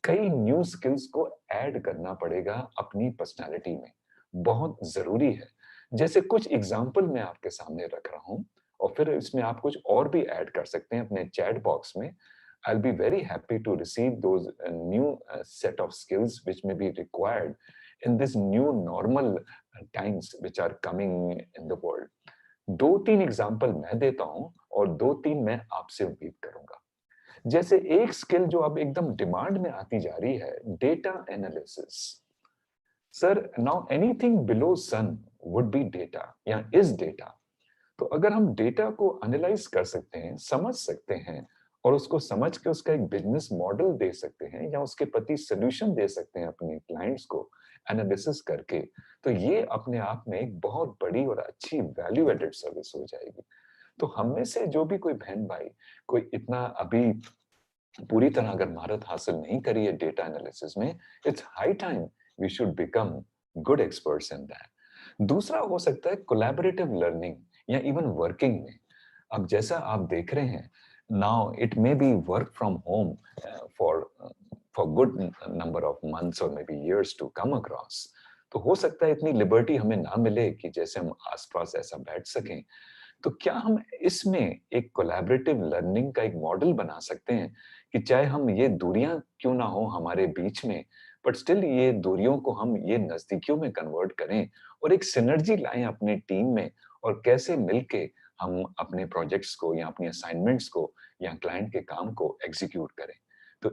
कई न्यू स्किल्स को ऐड करना पड़ेगा अपनी पर्सनालिटी में, बहुत जरूरी है। जैसे कुछ एग्जांपल मैं आपके सामने रख रहा हूं, और फिर इसमें आप कुछ और भी ऐड कर सकते हैं अपने चैट बॉक्स में। I'll be very happy to receive those new set of skills which may be required in this new normal times which are coming in the world. दो तीन एग्जाम्पल मैं देता हूं और दो तीन मैं आपसे उम्मीद करूंगा। जैसे एक स्किल जो अब एकदम डिमांड में आती जा रही है, data analysis. Sir, now anything below sun would be data या इज डेटा। तो अगर हम डेटा को एनालाइज कर सकते हैं, समझ सकते हैं, और उसको समझ के उसका एक बिजनेस मॉडल दे सकते हैं या उसके प्रति सोल्यूशन दे सकते हैं अपने क्लाइंट्स को एनालिसिस करके, तो ये अपने आप में एक बहुत बड़ी और अच्छी वैल्यू एडेड सर्विस हो जाएगी। तो हम में से जो भी कोई बहन भाई कोई इतना अभी पूरी तरह अगर महारत हासिल नहीं करी है डेटा एनालिसिस में, it's high time we should become good experts in that. दूसरा हो सकता है कोलैबोरेटिव लर्निंग या इवन वर्किंग में। अब जैसा आप देख रहे हैं, now it may be work from home for good number of months और may be years to come across. तो हो सकता है इतनी लिबर्टी हमें ना मिले कि जैसे हम आसपास ऐसा बैठ सकें। तो क्या हम इसमें एक कोलैबोरेटिव लर्निंग का एक मॉडल बना सकते हैं कि चाहे हम ये दूरियां क्यों ना हो हमारे बीच में, बट स्टिल ये दूरियों को हम ये नजदीकियों में कन्वर्ट करें और एक सिनर्जी लाएं अपने टीम में, और कैसे मिलके हम अपने प्रोजेक्ट्स को या अपनी असाइनमेंट्स को या क्लाइंट के काम को एग्जीक्यूट करें। तो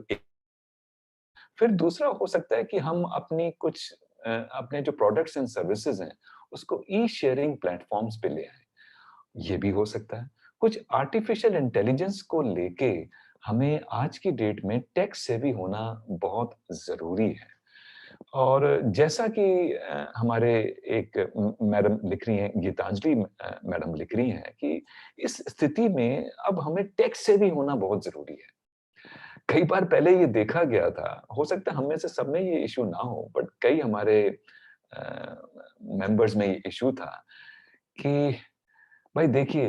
फिर दूसरा हो सकता है कि हम अपनी कुछ अपने जो प्रोडक्ट्स एंड सर्विसेज हैं उसको ई शेयरिंग प्लेटफॉर्म्स पे ले आए। ये भी हो सकता है। कुछ आर्टिफिशियल इंटेलिजेंस को लेके हमें आज की डेट में टेक सेवी होना बहुत जरूरी है। और जैसा कि हमारे एक मैडम लिख रही हैं, गीतांजलि मैडम लिख रही हैं कि इस स्थिति में अब हमें टेक सेवी होना बहुत जरूरी है। कई बार पहले ये देखा गया था, हो सकता है हम में से सब में ये इशू ना हो, बट कई हमारे मेंबर्स में ये इशू था कि भाई देखिए,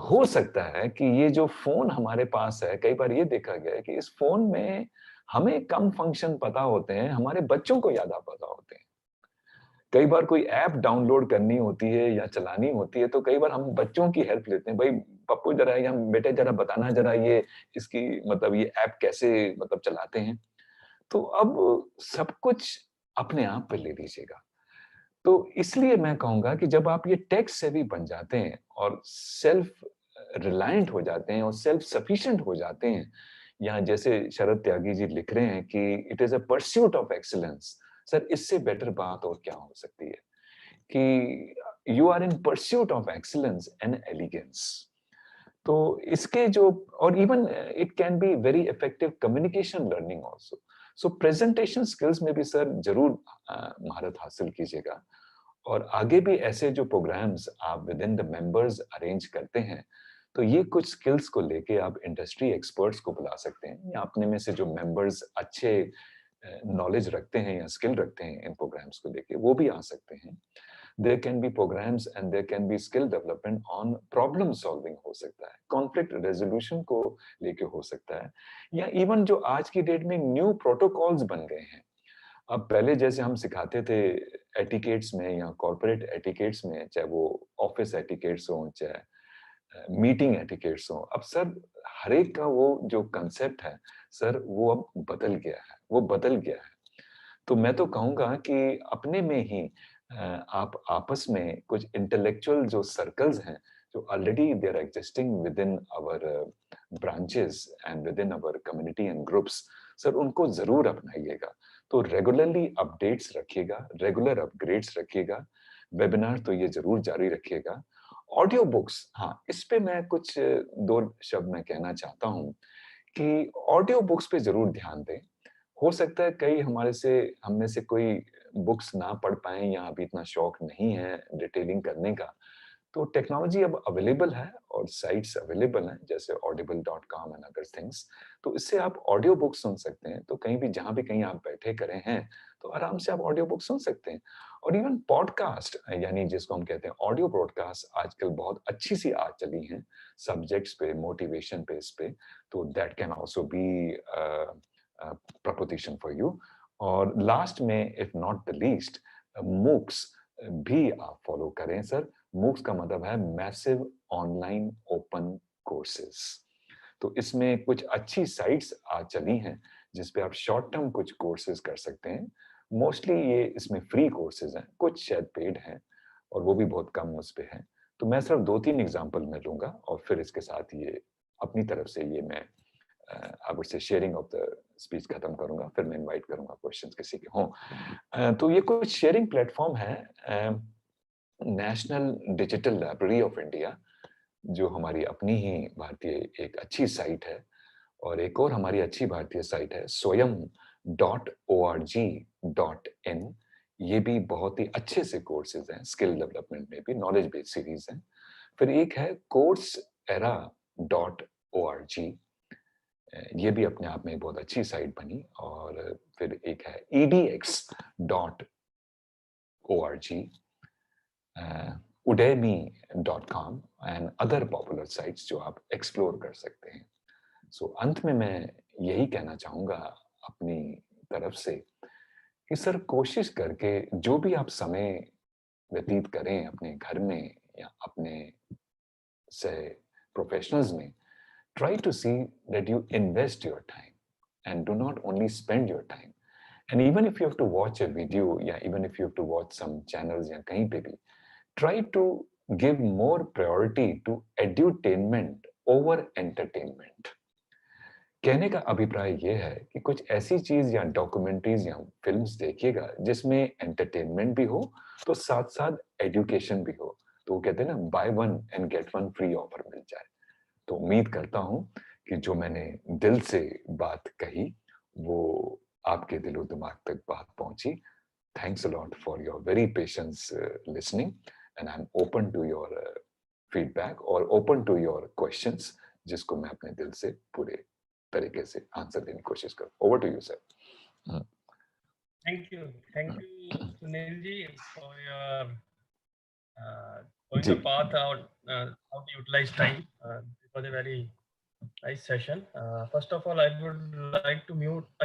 हो सकता है कि ये जो फोन हमारे पास है, कई बार ये देखा गया है कि इस फोन में हमें कम फंक्शन पता होते हैं, हमारे बच्चों को ज्यादा पता होते हैं। कई बार कोई ऐप डाउनलोड करनी होती है या चलानी होती है तो कई बार हम बच्चों की हेल्प लेते हैं, भाई पप्पू जरा या बेटे जरा बताना जरा ये इसकी मतलब ये ऐप कैसे मतलब चलाते हैं। तो अब सब कुछ अपने आप पे ले लीजिएगा। तो इसलिए मैं कहूंगा कि जब आप ये टेक सेवी बन जाते हैं और सेल्फ रिलायंट हो जाते हैं और सेल्फ सफिशिएंट हो जाते हैं, या जैसे शरद त्यागी जी लिख रहे हैं कि it is a pursuit of excellence. Sir इससे बेटर बात और क्या हो सकती है कि you are in pursuit of excellence and elegance. तो इसके जो और even it can be very effective communication learning also. So presentation skills में भी सर जरूर महारत हासिल कीजिएगा। और आगे भी ऐसे जो प्रोग्राम्स आप with in the members arrange करते हैं, तो ये कुछ स्किल्स को लेके आप इंडस्ट्री एक्सपर्ट्स को बुला सकते हैं, या अपने में से जो मेंबर्स अच्छे नॉलेज रखते हैं या स्किल रखते हैं इन प्रोग्राम्स को लेके, वो भी आ सकते हैं। there can be programs and there can be skill development on problem solving हो सकता है, conflict resolution को लेके हो सकता है, या इवन जो आज की डेट में न्यू प्रोटोकॉल्स बन गए हैं। अब पहले जैसे हम सिखाते थे एटिकेट्स में या कॉर्पोरेट एटिकेट्स में, चाहे वो ऑफिस एटिकेट्स हो चाहे मीटिंग एटिकेट्स हो, अब सर हर एक का वो जो कंसेप्ट है सर वो अब बदल गया है, वो बदल गया है। तो मैं तो कहूंगा कि अपने में ही आप आपस में कुछ इंटेलेक्चुअल जो सर्कल्स हैं जो already they are existing within our branches and within our community and groups, sir उनको जरूर अपनाइएगा। तो रेगुलरली अपडेट्स रखिएगा, रेगुलर अपग्रेड्स रखिएगा, वेबिनार तो ये जरूर जारी रखिएगा। ऑडियो बुक्स, हाँ इस पे मैं कुछ दो शब्द मैं कहना चाहता हूँ कि ऑडियो बुक्स पे जरूर ध्यान दें। हो सकता है कई हमारे से हम में से कोई बुक्स ना पढ़ पाए या अभी इतना शौक नहीं है डिटेलिंग करने का, तो टेक्नोलॉजी अब अवेलेबल है और साइट्स अवेलेबल हैं जैसे audible.com एंड अदर थिंग्स। तो इससे आप ऑडियो बुक सुन सकते हैं। तो कहीं भी जहां भी कहीं आप बैठे करें हैं तो आराम से आप ऑडियो बुक सुन सकते हैं। और इवन पॉडकास्ट यानी जिसको हम कहते हैं ऑडियो ब्रॉडकास्ट आजकल बहुत अच्छी सी आ चली हैं सब्जेक्ट्स पे, मोटिवेशन पे, इस पे। तो that can also B preposition for you. और लास्ट में if not the least, MOOCs भी आप फॉलो करें सर। मूक्स का मतलब है मैसिव ऑनलाइन ओपन कोर्सेज। तो इसमें कुछ अच्छी साइट्स आ चली हैं जिस पे आप शॉर्ट टर्म कुछ कोर्सेज कर सकते हैं। मोस्टली ये इसमें फ्री कोर्सेज हैं, कुछ शायद पेड हैं और वो भी बहुत कम उस पे हैं। तो मैं सिर्फ 2-3 एग्जांपल में लूंगा और फिर इसके साथ ये अपनी तरफ से ये मैं आई वुड से शेयरिंग ऑफ द स्पीच खत्म करूंगा, फिर मैं इनवाइट करूंगा क्वेश्चंस किसी के हों। तो ये कुछ शेयरिंग प्लेटफॉर्म है। National digital library of India जो हमारी अपनी ही भारतीय एक अच्छी साइट है, और एक और हमारी अच्छी भारतीय साइट है swayam.org.in। ये भी बहुत ही अच्छे से कोर्सेज हैं, स्किल डेवलपमेंट में भी, नॉलेज बेस्ड सीरीज हैं। फिर एक है coursera.org, ये भी अपने आप में बहुत अच्छी साइट बनी। और फिर एक है edx.org, udemy.com and other popular sites जो आप एक्सप्लोर कर सकते हैं। सो अंत में मैं यही कहना चाहूंगा अपनी तरफ से कि सर कोशिश करके जो भी आप समय व्यतीत करें अपने घर में या अपने से प्रोफेशनल्स में, try to see that you invest your time and do not only spend your time. And even if you have to watch a video, yeah, even if you have to watch some channels या कहीं पे भी, try to give more priority to edutainment over entertainment. कहने का अभिप्राय ये है कि कुछ ऐसी चीज या डॉक्यूमेंट्रीज या फिल्म्स देखिएगा जिसमें एंटरटेनमेंट भी हो तो साथ साथ एजुकेशन भी हो। तो वो कहते हैं ना, buy one and get one free offer मिल जाए। तो उम्मीद करता हूं कि जो मैंने दिल से बात कही वो आपके दिलो दिमाग तक बात पहुंची। Thanks a lot for your very patience listening and I am open to your feedback और ओपन टू योर क्वेश्चंस, जिसको मैं अपने दिल से पूरे तरीके से आंसर देने की कोशिश करूं। Over to you sir. Thank you, Sunil ji, for your going जी the path out how to utilize time. It was a very nice session. First of all, I would like to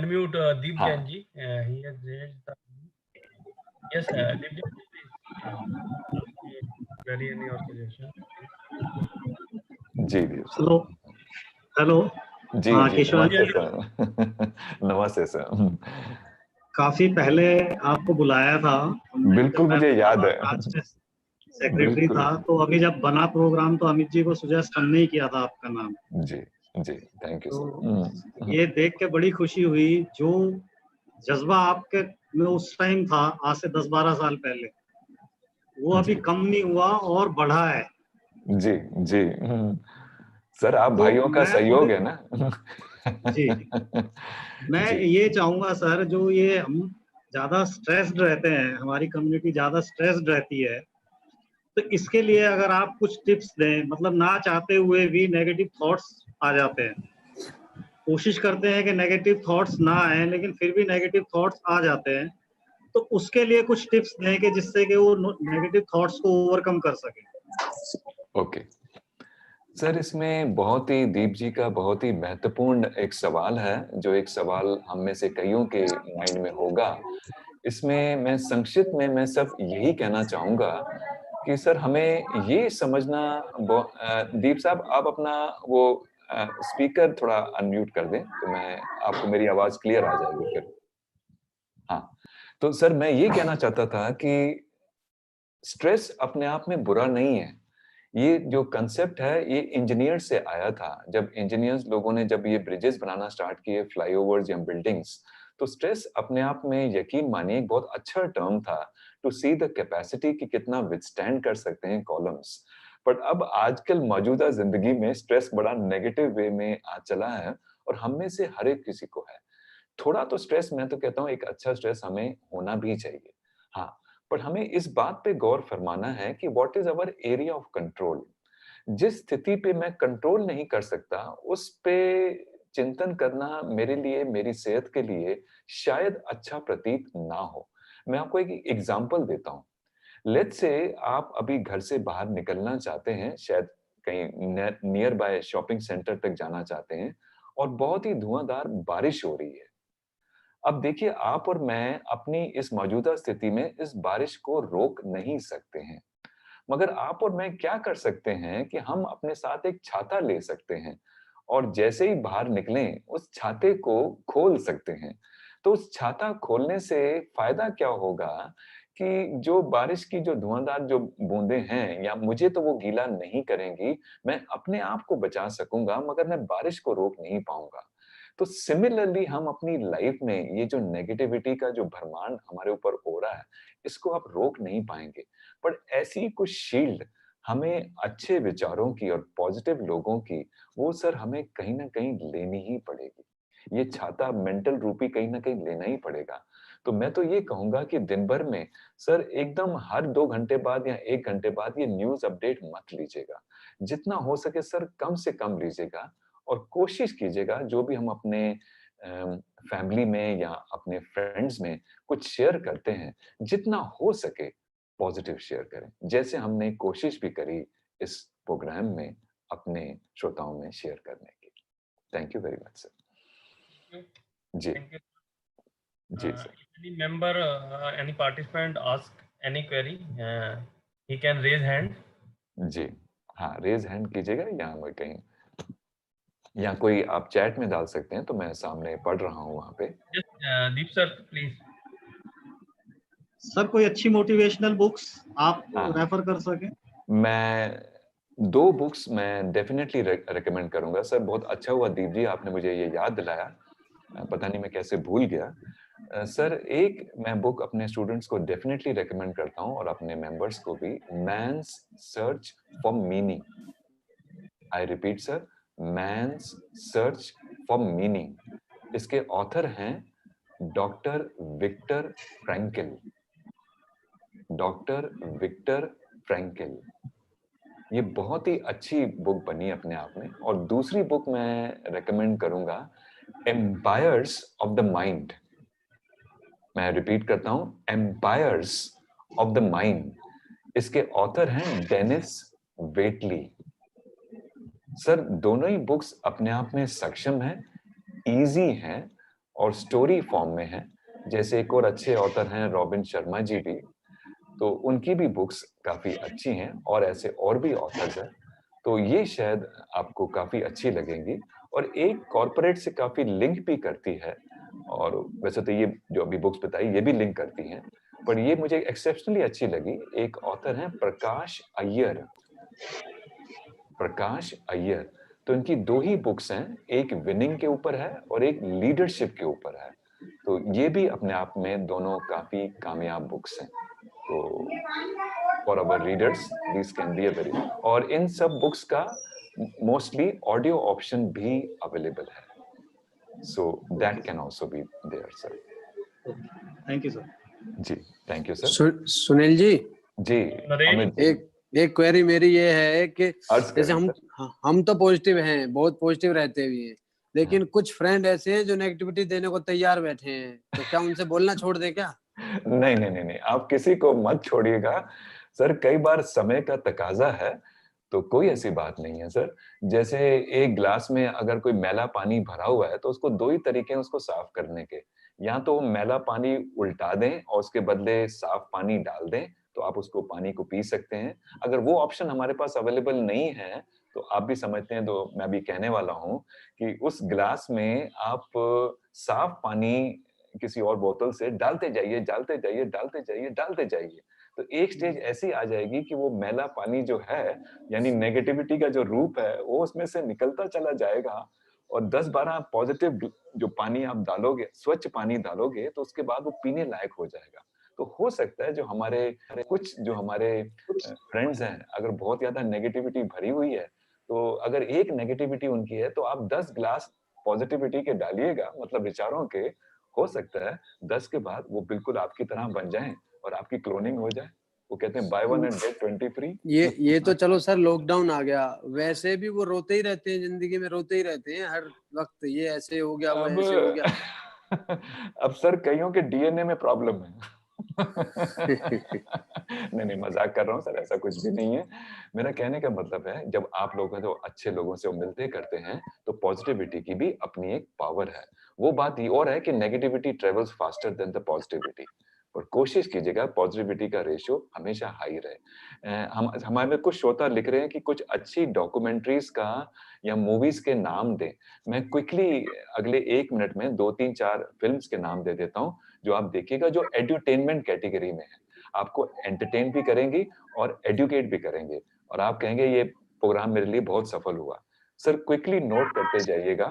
unmute Deep हाँ Jain ji. He has raised the yes, Deep Jain ji, please query any or suggestion. जी जी सर। हेलो हेलो जी हाँ जी केशवानी नमस्ते जी, सर। नमस्ते सर। काफी पहले आपको बुलाया था हमने, बिल्कुल जब मैं मुझे खुद याद है। ब्रांच में सेक्रेटरी बिल्कुल था। तो अभी जब बना प्रोग्राम तो अमित जी को सुजेस्ट हमने ही किया था आपका नाम। जी जी थैंक यू तो सर। ये देख के बड़ी खुशी हुई, जो जज्बा आपके में उस टाइम था आज से 10-12 साल पहले, वो अभी जी कम नहीं हुआ और बढ़ा है। जी जी सर आप तो भाइयों का मैं सहयोग थोड़े है ना। जी मैं जी ये चाहूंगा सर, जो ये हम ज्यादा स्ट्रेस्ड रहते हैं, हमारी कम्युनिटी ज्यादा स्ट्रेस्ड रहती है, तो इसके लिए अगर आप कुछ टिप्स दें, मतलब ना चाहते हुए भी नेगेटिव थॉट्स आ जाते हैं। कोशिश करते हैं कि नेगेटिव थॉट्स ना आए, लेकिन फिर भी नेगेटिव थॉट्स आ जाते हैं। तो उसके लिए कुछ टिप्स दें कि जिससे कि वो नेगेटिव थॉट्स को ओवरकम कर सके। ओके सर, इसमें बहुत ही दीप जी का बहुत ही महत्वपूर्ण एक सवाल है, जो एक सवाल हम में से कईयों के माइंड में होगा। इसमें मैं संक्षिप्त में मैं सिर्फ यही कहना चाहूंगा कि सर हमें ये समझना, दीप साहब आप अपना वो स्पीकर थोड़ा अनम्यूट कर दें तो मैं आपको मेरी आवाज क्लियर आ जाएगी फिर। हाँ, तो सर मैं ये कहना चाहता था कि स्ट्रेस अपने आप में बुरा नहीं है। ये जो कंसेप्ट है ये इंजीनियर से आया था। जब इंजीनियर्स लोगों ने जब ये ब्रिजेस बनाना स्टार्ट किए, फ्लाईओवर्स या बिल्डिंग्स, तो स्ट्रेस अपने आप में यकीन मानिए एक बहुत अच्छा टर्म था टू सी द कैपेसिटी कि कितना विथस्टैंड कर सकते हैं कॉलम्स। बट अब आजकल मौजूदा जिंदगी में स्ट्रेस बड़ा नेगेटिव वे में आ चला है और हम में से हर एक किसी को है। थोड़ा तो स्ट्रेस, मैं तो कहता हूँ एक अच्छा स्ट्रेस हमें होना भी चाहिए, हाँ, पर हमें इस बात पे गौर फरमाना है कि what is our area of control. जिस स्थिति पे मैं कंट्रोल नहीं कर सकता उस पे चिंतन करना मेरे लिए, मेरी सेहत के लिए शायद अच्छा प्रतीत ना हो। मैं आपको एक एग्जांपल देता हूँ। लेट्स से आप अभी घर से बाहर निकलना चाहते हैं, शायद कहीं नियर बाय शॉपिंग सेंटर तक जाना चाहते हैं और बहुत ही धुआंधार बारिश हो रही है। अब देखिए, आप और मैं अपनी इस मौजूदा स्थिति में इस बारिश को रोक नहीं सकते हैं, मगर आप और मैं क्या कर सकते हैं कि हम अपने साथ एक छाता ले सकते हैं और जैसे ही बाहर निकलें उस छाते को खोल सकते हैं। तो उस छाता खोलने से फायदा क्या होगा कि जो बारिश की जो धुआंधार जो बूंदें हैं या मुझे तो वो गीला नहीं करेंगी, मैं अपने आप को बचा सकूंगा मगर मैं बारिश को रोक नहीं पाऊंगा। तो सिमिलरली हम अपनी लाइफ में ये जो नेगेटिविटी का जो भरमार हमारे ऊपर हो रहा है, इसको आप रोक नहीं पाएंगे। पर ऐसी कुछ शील्ड हमें अच्छे विचारों की और पॉजिटिव लोगों की, वो सर हमें कहीं ना कहीं लेनी ही पड़ेगी। ये छाता मेंटल रूपी कहीं ना कहीं लेना ही पड़ेगा। तो मैं तो ये कहूंगा कि दिन भर में सर एकदम हर 2 घंटे बाद या 1 घंटे बाद ये न्यूज अपडेट मत लीजिएगा। जितना हो सके सर कम से कम लीजिएगा और कोशिश कीजिएगा जो भी हम अपने फैमिली में या अपने फ्रेंड्स में कुछ शेयर करते हैं, जितना हो सके पॉजिटिव शेयर करें, जैसे हमने कोशिश भी करी इस प्रोग्राम में अपने श्रोताओं में शेयर करने की। Thank you very much sir. जी Thank you. जी sir. If any member, any participant ask any query, he can raise hand. जी हाँ, रेज हैंड कीजिएगा या मैं कहीं या कोई आप चैट में डाल सकते हैं, तो मैं सामने पढ़ रहा हूँ वहाँ पे। Yes, Deep sir, please. Sir कोई अच्छी मोटिवेशनल बुक्स आप हाँ। रेफर कर सकें? मैं 2 बुक्स मैं डेफिनेटली रेकमेंड करूंगा सर। बहुत अच्छा हुआ दीप जी आपने मुझे ये याद दिलाया, पता नहीं मैं कैसे भूल गया। सर एक मैं बुक अपने स्टूडेंट्स को डेफिनेटली रेकमेंड करता हूँ और अपने मेंबर्स को भी, man's search for meaning. I repeat sir, man's search for meaning. इसके ऑथर हैं doctor Victor Frankl. Doctor Victor Frankl, ये बहुत ही अच्छी बुक बनी अपने आप में। और दूसरी बुक मैं रेकमेंड करूंगा, एम्पायर्स ऑफ द माइंड। मैं रिपीट करता हूं, एम्पायर्स ऑफ द माइंड। इसके ऑथर हैं डेनिस वेटली। सर दोनों ही बुक्स अपने आप में सक्षम हैं, इजी हैं और स्टोरी फॉर्म में हैं। जैसे एक और अच्छे ऑथर हैं रॉबिन शर्मा जी भी, तो उनकी भी बुक्स काफी अच्छी हैं और ऐसे और भी ऑथर्स हैं। तो ये शायद आपको काफी अच्छी लगेंगी और एक कॉर्पोरेट से काफी लिंक भी करती है। और वैसे तो ये जो अभी बुक्स बताई ये भी लिंक करती हैं, पर ये मुझे एक्सेप्शनली अच्छी लगी। एक ऑथर हैं प्रकाश अय्यर। प्रकाश अय्यर, तो इनकी 2 ही बुक्स हैं, एक विनिंग के ऊपर है और एक लीडरशिप के ऊपर है। तो ये भी अपने आप में दोनों काफी कामयाब बुक्स हैं। तो for our readers this can be a very, और इन सब बुक्स का मोस्टली ऑडियो ऑप्शन भी अवेलेबल है, so that can also be there sir. Thank you sir. जी thank you sir. Sunil ji, ji Naresh, Amit ji, एक क्वेरी मेरी ये है कि अर्ज जैसे करें हम तो पॉजिटिव हैं, बहुत पॉजिटिव रहते हुए हैं, लेकिन कुछ फ्रेंड ऐसे हैं जो नेगेटिविटी देने को तैयार बैठे हैं, तो क्या उनसे बोलना छोड़ दे क्या? नहीं नहीं नहीं नहीं, आप किसी को मत छोड़िएगा सर। कई बार समय का तकाजा है, तो कोई ऐसी बात नहीं है सर। जैसे एक ग्लास में अगर कोई मैला पानी भरा हुआ है तो उसको 2 ही तरीके हैं उसको साफ करने के। या तो मैला पानी उल्टा दें और उसके बदले साफ पानी डाल दें, तो आप उसको पानी को पी सकते हैं। अगर वो ऑप्शन हमारे पास अवेलेबल नहीं है, तो आप भी समझते हैं, तो मैं भी कहने वाला हूँ कि उस ग्लास में आप साफ पानी किसी और बोतल से डालते जाइए, डालते जाइए, डालते जाइए, डालते जाइए। तो एक स्टेज ऐसी आ जाएगी कि वो मैला पानी जो है, यानी नेगेटिविटी का जो रूप है, वो उसमें से निकलता चला जाएगा और 10-12 पॉजिटिव जो पानी आप डालोगे, स्वच्छ पानी डालोगे, तो उसके बाद वो पीने लायक हो जाएगा। तो हो सकता है जो हमारे फ्रेंड्स हैं, अगर बहुत ज्यादा नेगेटिविटी भरी हुई है, तो अगर एक नेगेटिविटी उनकी है, तो आप 10 ग्लास पॉजिटिविटी के डालिएगा, मतलब विचारों के। हो सकता है 10 के बाद वो बिल्कुल आपकी तरह बन जाएं और आपकी क्लोनिंग हो जाए। वो कहते हैं बाय 1 एंड गेट 20 फ्री। ये तो चलो सर लॉकडाउन आ गया, वैसे भी वो रोते ही रहते हैं, जिंदगी में रोते ही रहते हैं हर वक्त, ये ऐसे हो गया, वो अब ऐसे हो गया। अब सर कईयों के डीएनए में प्रॉब्लम है। नहीं नहीं, मजाक कर रहा हूँ सर, ऐसा कुछ भी नहीं है। मेरा कहने का मतलब है, जब आप लोग जो अच्छे लोगों से मिलते करते हैं, तो पॉजिटिविटी की भी अपनी एक पावर है। वो बात ये और है कि negativity travels faster than the positivity, और कोशिश कीजिएगा पॉजिटिविटी का रेशियो हमेशा हाई रहे। हम हमारे कुछ श्रोता लिख रहे हैं कि कुछ अच्छी डॉक्यूमेंट्रीज का या मूवीज के नाम दें। मैं क्विकली अगले 1 मिनट में 2-3-4 फिल्म्स के नाम दे देता हूँ, जो आप देखिएगा, जो एड्यूटेनमेंट कैटेगरी में है। आपको एंटरटेन भी करेंगी और एडुकेट भी करेंगे, और आप कहेंगे ये प्रोग्राम मेरे लिए बहुत सफल हुआ। सर क्विकली नोट करते जाइएगा।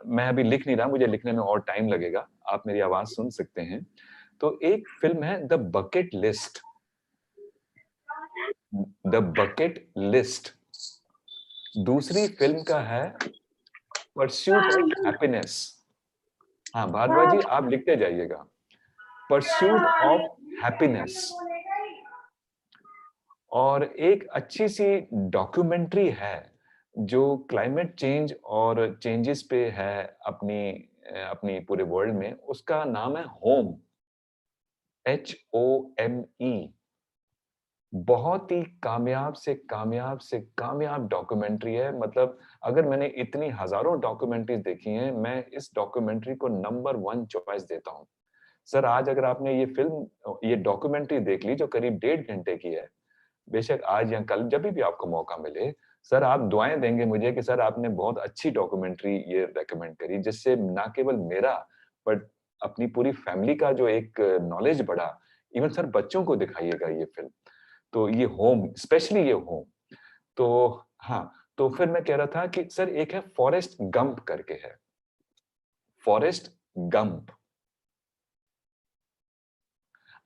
मैं अभी लिख नहीं रहा, मुझे लिखने में और टाइम लगेगा, आप मेरी आवाज सुन सकते हैं। तो एक फिल्म है the bucket list. The bucket list. दूसरी फिल्म का है परस्यूट ऑफ हैप्पीनेस। हाँ भारद्वाज जी, आप लिखते जाइएगा। Pursuit of happiness. और एक अच्छी सी डॉक्यूमेंट्री है जो क्लाइमेट चेंज और चेंजेस पे है अपनी पूरे वर्ल्ड में, उसका नाम है होम, HOME। बहुत ही कामयाब से कामयाब से कामयाब डॉक्यूमेंट्री है। मतलब अगर मैंने इतनी हजारों डॉक्यूमेंट्रीज देखी हैं, मैं इस डॉक्यूमेंट्री को नंबर 1 चॉइस देता हूं। सर आज अगर आपने ये डॉक्यूमेंट्री देख ली जो करीब 1.5 घंटे की है, बेशक आज या कल जब भी आपको मौका मिले, सर आप दुआएं देंगे मुझे कि सर आपने बहुत अच्छी डॉक्यूमेंट्री ये रेकमेंड करी, जिससे ना केवल मेरा बट अपनी पूरी फैमिली का जो एक नॉलेज बढ़ा। इवन सर बच्चों को दिखाइएगा ये फिल्म। तो ये होम, स्पेशली ये होम। तो हाँ, तो फिर मैं कह रहा था कि सर एक है फॉरेस्ट गंप करके है, फॉरेस्ट गंप।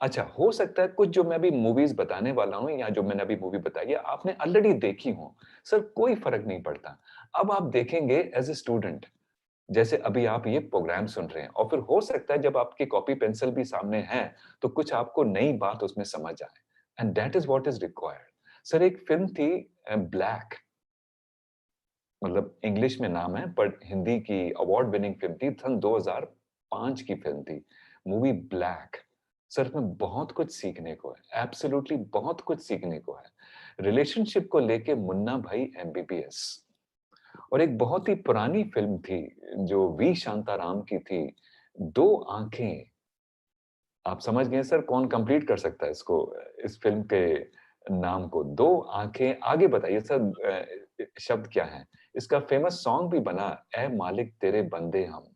अच्छा, हो सकता है कुछ जो मैं अभी मूवीज बताने वाला हूं या जो मैंने अभी मूवी बताई है आपने ऑलरेडी देखी हो, सर कोई फर्क नहीं पड़ता। अब आप देखेंगे एज ए स्टूडेंट, जैसे अभी आप ये प्रोग्राम सुन रहे हैं, और फिर हो सकता है जब आपकी कॉपी पेंसिल भी सामने है तो कुछ आपको नई बात उसमें समझ आए, and that is what is required. Sir एक फिल्म थी ब्लैक, मतलब इंग्लिश में नाम है पर हिंदी की अवार्ड विनिंग फिल्म थी, सन 2005 की फिल्म थी, मूवी ब्लैक। सर इसमें बहुत कुछ सीखने को है, एब्सोल्युटली बहुत कुछ सीखने को है। रिलेशनशिप को लेके मुन्ना भाई MBBS। और एक बहुत ही पुरानी फिल्म थी जो वी शांताराम की थी, दो आंखें। आप समझ गए सर कौन कंप्लीट कर सकता है इसको, इस फिल्म के नाम को, दो आंखें। आगे बताइए सर शब्द क्या है इसका? फेमस सॉन्ग भी बना, ए मालिक तेरे बंदे हम।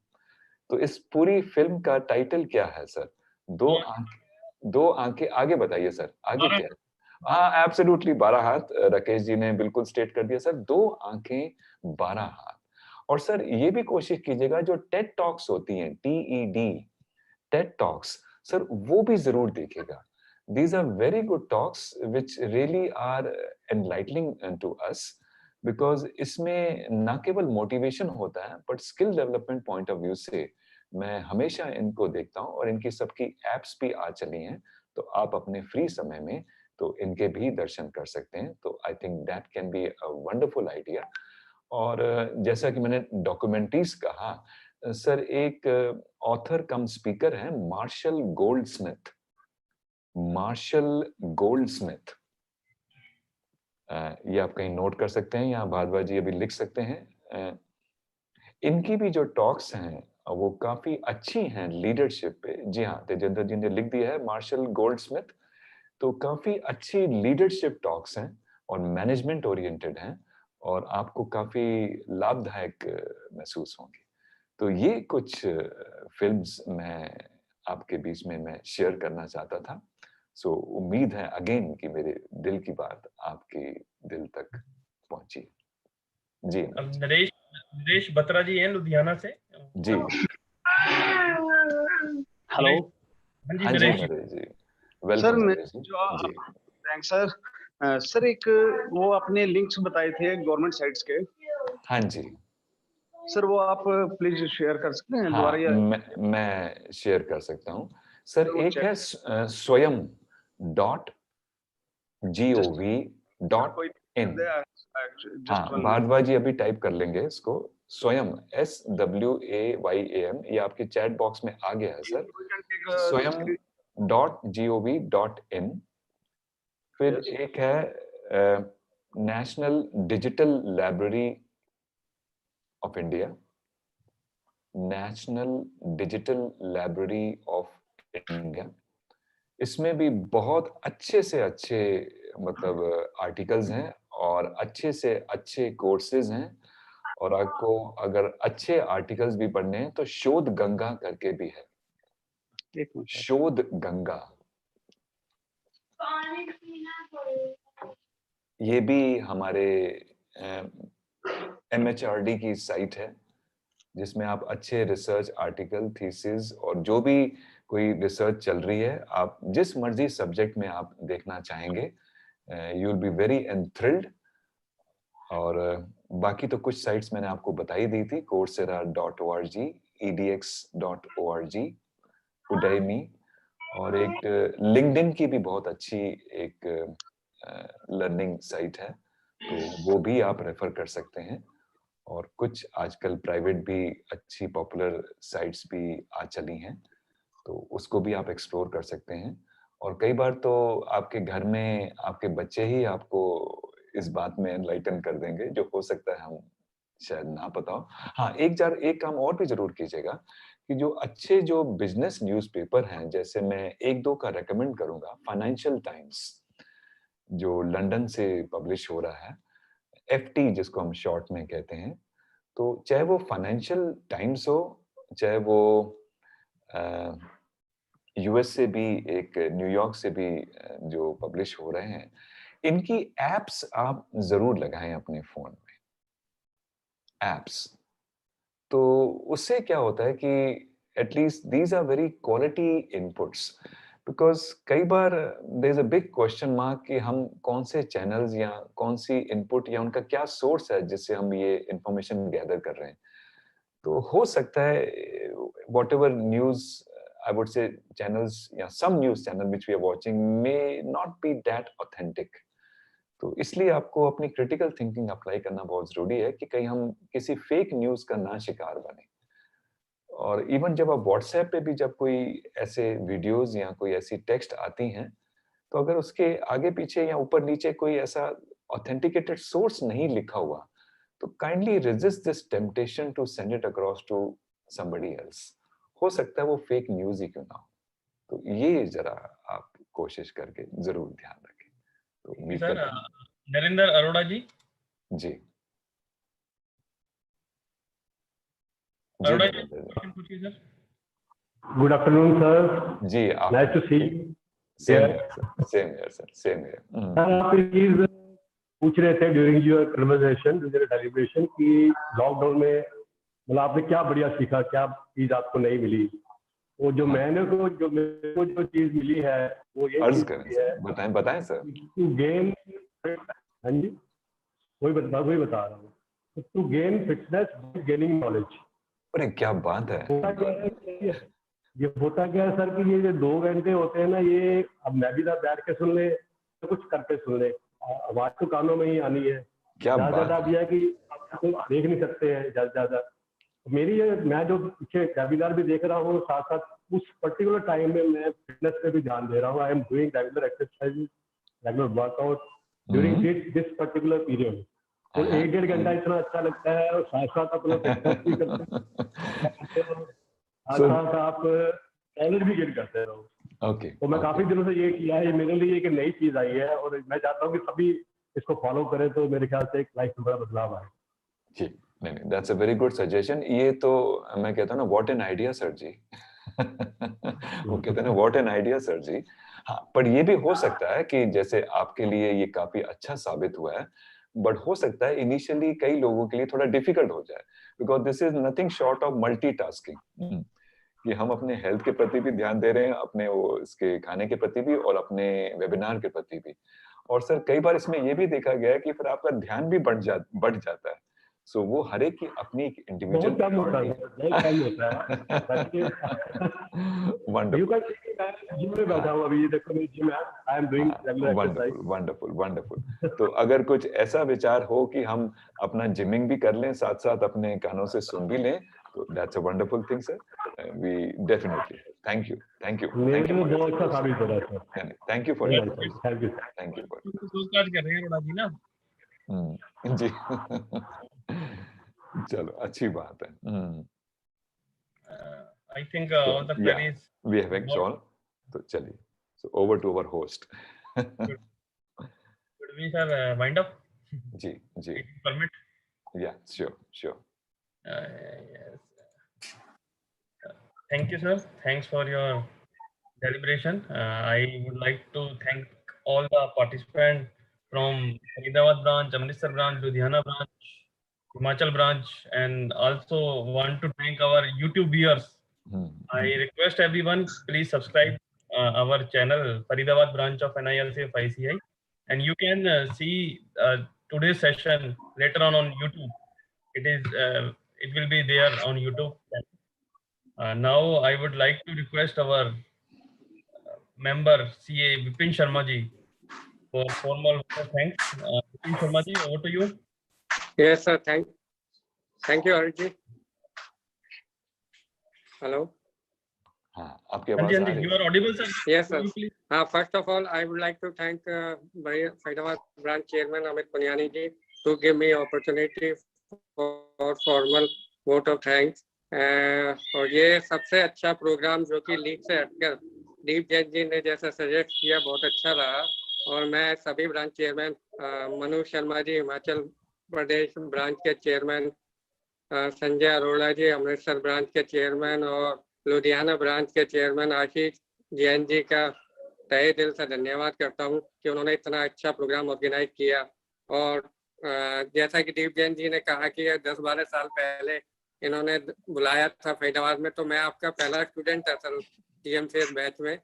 तो इस पूरी फिल्म का टाइटल क्या है सर? दो आंखें, दो आंखें। आगे बताइए सर, आगे क्या है? हाँ एब्सोल्युटली 12 हाथ, राकेश जी ने बिल्कुल स्टेट कर दिया सर, 2 आंखें 12 हाथ। और सर ये भी कोशिश कीजिएगा जो टेड टॉक्स होती हैं, TED, टेड टॉक्स, सर वो भी जरूर देखिएगा। These are very good talks which really are enlightening to us, because इसमें ना केवल मोटिवेशन होता है but skill development point of view से मैं हमेशा इनको देखता हूँ, और इनकी सबकी एप्स भी आ चली हैं, तो आप अपने फ्री समय में तो इनके भी दर्शन कर सकते हैं। तो I think that can be a wonderful idea. और जैसा कि मैंने डॉक्यूमेंट्रीज कहा, सर एक ऑथर कम स्पीकर है मार्शल गोल्डस्मिथ, मार्शल गोल्डस्मिथ। ये आप कहीं नोट कर सकते हैं या भारद्वाज जी अभी लिख सकते हैं। इनकी भी जो टॉक्स हैं वो काफी अच्छी हैं लीडरशिप पे। जी हाँ, तेजेंद्र जी ने लिख दिया है मार्शल गोल्डस्मिथ। तो काफी अच्छी लीडरशिप टॉक्स हैं और मैनेजमेंट ओरिएंटेड हैं, और आपको काफी लाभदायक महसूस होंगी। तो ये कुछ फिल्म्स मैं आपके बीच में मैं शेयर करना चाहता था। सो उम्मीद है अगेन कि मेरे दिल की बात आपके दिल तक पहुंची। जी अब नरेश बत्रा जी हैं लुधियाना से। जी हेलो। हाँ जी हाँ जी नरेश जी। नरेश जी, सर वेलकम मैं नरेश जी। जो जी थैंक्स सर। सर एक वो आपने लिंक्स बताए थे गवर्नमेंट साइट्स के, हाँ जी, सर वो आप प्लीज शेयर कर सकते हैं दोबारा? हाँ या मैं शेयर कर सकता हूँ सर। वो एक चेक है स्वयं जस्ट कोई .gov.in। जस्ट हाँ 1 मिनट। भारद्वाज जी अभी टाइप कर लेंगे इसको, स्वयं SWAYAM। ये आपके चैट बॉक्स में आ गया है सर, स्वयं .gov.in। फिर एक है national digital library of India, national digital library of India. इसमें भी बहुत अच्छे से अच्छे मतलब आर्टिकल्स हैं और अच्छे से अच्छे कोर्सेज हैं। और आपको अगर अच्छे आर्टिकल्स भी पढ़ने हैं तो शोध गंगा करके भी है, एक मिनट। शोध गंगा। ये भी हमारे MHRD की साइट है, जिसमें आप अच्छे रिसर्च आर्टिकल, थीसिस और जो भी कोई रिसर्च चल रही है, आप जिस मर्जी सब्जेक्ट में आप देखना चाहेंगे, यू विल बी वेरी एंथ्रिल्ड। और बाकी तो कुछ साइट्स मैंने आपको बताई दी थी, coursera.org, edx.org, Udemy, और एक लिंक्डइन की भी बहुत अच्छी एक लर्निंग साइट है, तो वो भी आप रेफर कर सकते हैं। और कुछ आजकल प्राइवेट भी अच्छी पॉपुलर साइट्स भी आ चली हैं, तो उसको भी आप एक्सप्लोर कर सकते हैं। और कई बार तो आपके घर में आपके बच्चे ही आपको इस बात में एनलाइटन कर देंगे, जो हो सकता है हम शायद ना पता हो। हाँ, एक काम और भी जरूर कीजिएगा कि जो अच्छे जो बिजनेस न्यूज़पेपर हैं, जैसे मैं एक दो का रेकमेंड करूंगा। फाइनेंशियल टाइम्स जो लंदन से पब्लिश हो रहा है, एफटी जिसको हम शॉर्ट में कहते हैं, तो चाहे वो फाइनेंशियल टाइम्स हो, चाहे वो यूएस से भी, एक न्यूयॉर्क से भी जो पब्लिश हो रहे हैं, इनकी एप्स आप जरूर लगाएं अपने फोन में, एप्स। तो उससे क्या होता है कि at least these are very quality inputs, because कई बार there is a big question mark कि हम कौन से चैनल्स या कौन सी इनपुट या उनका क्या सोर्स है जिससे हम ये इंफॉर्मेशन गैदर कर रहे हैं। तो हो सकता है whatever news I would say channels या some news channel which we are watching may not be that authentic. तो इसलिए आपको अपनी क्रिटिकल थिंकिंग अप्लाई करना बहुत जरूरी है कि कहीं हम किसी फेक न्यूज का ना शिकार बने। और इवन जब आप व्हाट्सएप पे भी जब कोई ऐसे वीडियोस या कोई ऐसी टेक्स्ट आती हैं, तो अगर उसके आगे पीछे या ऊपर नीचे कोई ऐसा ऑथेंटिकेटेड सोर्स नहीं लिखा हुआ, तो kindly resist this temptation to send it across to somebody else. हो सकता है वो फेक न्यूज ही क्यों ना हो। तो ये जरा आप कोशिश करके जरूर ध्यान रखें। तो उम्मीद सर, करता हूं। नरेंद्र अरोड़ा जी। जी अरोड़ा जी, नरेंद्र जी। क्वेश्चन पूछिए सर। Good afternoon, sir. जी आप Nice to see you. Same Yeah. Here sir, same here sir, same here. Sir आप एक चीज पूछ रहे थे during your conversation, during deliberation, कि लॉकडाउन में मतलब आपने क्या बढ़िया सीखा, क्या चीज आपको नहीं मिली। वो जो मेरे को जो चीज मिली है वो ये अर्ज चीज करें मिली है, सर, बताएं सर। टू गेन, हाँ जी, वही बता रहा हूँ, to gain fitness gaining knowledge. अरे क्या बात है। होता क्या है, ये होता क्या है सर कि ये जो 2 घंटे होते हैं ना, ये अब मैं भी ना बैठ के सुन ले, कुछ करके सुन ले, आवाज तो कानों में ही आनी है। क्या बात ज्यादा है। दिया है कि आप तो देख नहीं सकते हैं ज्यादा। मेरी ये, मैं जो पीछे वेबिनार भी देख रहा हूँ, साथ साथ उस पर्टिकुलर टाइम में मैं फिटनेस पे भी ध्यान दे रहा हूँ। I am doing regular exercise, regular workout during this particular period. तो 1-1.5 घंटा इतना अच्छा लगता है, और साथ साथ अपना फिटनेस भी करते हैं, साथ आप नॉलेज भी गेन करते रहो। ओके, तो मैं काफी दिनों से ये किया है, मेरे लिए एक नई चीज आई है, और मैं चाहता हूँ कि सभी इसको फॉलो करें, तो मेरे ख्याल से एक लाइफ में बड़ा बदलाव आए। जी, नहीं, that's a very good suggestion. ये तो मैं कहता हूँ ना, व्हाट एन आइडिया सर जी। वो कहते हैं ना, व्हाट एन आइडिया सर जी। हाँ, पर ये भी हो सकता है कि जैसे आपके लिए ये काफी अच्छा साबित हुआ है, बट हो सकता है इनिशियली कई लोगों के लिए थोड़ा डिफिकल्ट हो जाए, because this is nothing short of multitasking, कि हम अपने हेल्थ के प्रति भी ध्यान दे रहे हैं, अपने वो इसके खाने के प्रति भी, और अपने वेबिनार के प्रति भी। और सर कई बार इसमें ये भी देखा गया है कि फिर आपका ध्यान भी बढ़ जाता है। सो वो हर एक की अपनी इंडिविजुअल बहुत कम होता है, बहुत कम होता है। जिम में बैठा हूँ अभी, देखो मेरी जिम है, I am doing regular exercise. Wonderful wonderful. तो अगर कुछ ऐसा विचार हो कि हम अपना जिमिंग भी कर लें, साथ साथ अपने कानों से सुन भी लें, तो that's a wonderful thing sir. We definitely, thank you मेरे लिए बहुत अच्छा साबित हो रहा है sir. Thank you for thank you. सोचताज कर रहे हैं अरोड़ा जी ना। जी। चलो अच्छी बात है। I think all the queries we have ex all. तो चलिए, so over to our host. Could we sir wind up? जी जी, Permit? yeah, sure. Yes. Thank you, sir. Thanks for your deliberation. I would like to thank all the participants from Faridabad branch, Amritsar branch, Ludhiana branch, Himachal branch, and also want to thank our YouTube viewers. I request everyone, please subscribe our channel, Faridabad branch of NILCF ICI, and you can see today's session later on YouTube. It will be there on YouTube. Now I would like to request our member CA Vipin Sharma ji for formal thanks. Vipin Sharma ji, over to you. Yes, sir. Thank you, Harit ji. Hello. हाँ, आपकी हाँ जी, आवाज हाँ आ जी, रही you are audible, sir. Yes, sir. Could you please? First of all, I would like to thank Faridabad branch chairman Amit Punyani ji to give me opportunity for formal vote of thanks. और ये सबसे अच्छा प्रोग्राम जो कि लीग से हटकर दीप जैन जी ने जैसा सजेस्ट किया बहुत अच्छा रहा। और मैं सभी branch chairman Manu Sharma ji Himachal Pradesh branch के चेयरमैन, संजय अरोड़ा जी अमृतसर ब्रांच के चेयरमैन और लुधियाना ब्रांच के चेयरमैन आशीष जैन जी का तहे दिल से धन्यवाद करता हूं कि उन्होंने इतना अच्छा प्रोग्राम ऑर्गेनाइज किया। और जैसा कि दीप जैन जी ने कहा कि 10-12 साल पहले इन्होंने बुलाया था फरीदाबाद में, तो मैं आपका पहला स्टूडेंट था सर TMCS बैच में।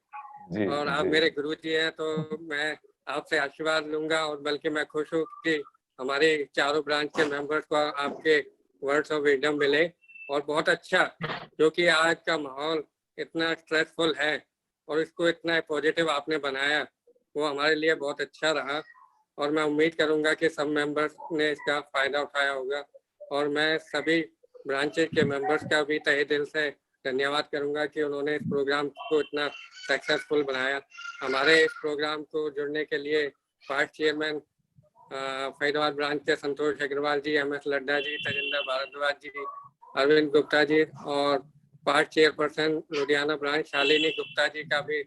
जी, और आप जी। मेरे गुरु जी हैं, तो मैं आपसे आशीर्वाद लूंगा। और बल्कि मैं खुश हूँ कि हमारे चारों ब्रांच के मेंबर्स को आपके वर्ड्स ऑफ विजडम मिले। और बहुत अच्छा, क्योंकि आज का माहौल इतना स्ट्रेसफुल है और इसको इतना पॉजिटिव आपने बनाया, वो हमारे लिए बहुत अच्छा रहा। और मैं उम्मीद करूंगा कि सब मेंबर्स ने इसका फायदा उठाया होगा। और मैं सभी ब्रांचेस के मेंबर्स का भी तहे दिल से धन्यवाद करूंगा कि उन्होंने इस प्रोग्राम को इतना सक्सेसफुल बनाया। हमारे इस प्रोग्राम को जुड़ने के लिए वाइस चेयरमैन फरीदाबाद ब्रांच के संतोष अग्रवाल जी, MS लड्डा जी, तजिंदर भारद्वाज जी, अरविंद गुप्ता जी और part chairperson Ludhiana branch Shalini Gupta ji का भी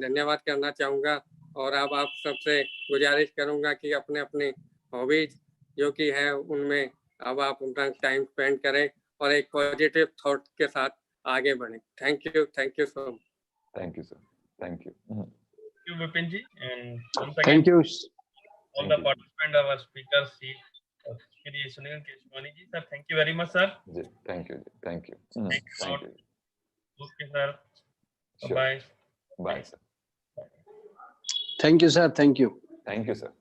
धन्यवाद करना चाहूँगा। और अब आप सबसे गुजारिश करूँगा कि अपने अपने हॉबीज जो कि है उनमें अब आप अपना टाइम स्पेंड करें और एक पॉजिटिव थॉट के साथ आगे बढ़ें। Thank you so much. Thank you sir, thank you. Thank you, Vipin ji, and once again, Thank you. all Thank the you. participants, our speakers, Shri Sunil Keshwani ji, sir. Thank you very much, sir. जी, thank you, thank you, Thank you, thank Lord. You. Okay, sir. Sure. Bye. Bye sir, Thank you, sir. Thank you. Thank you sir.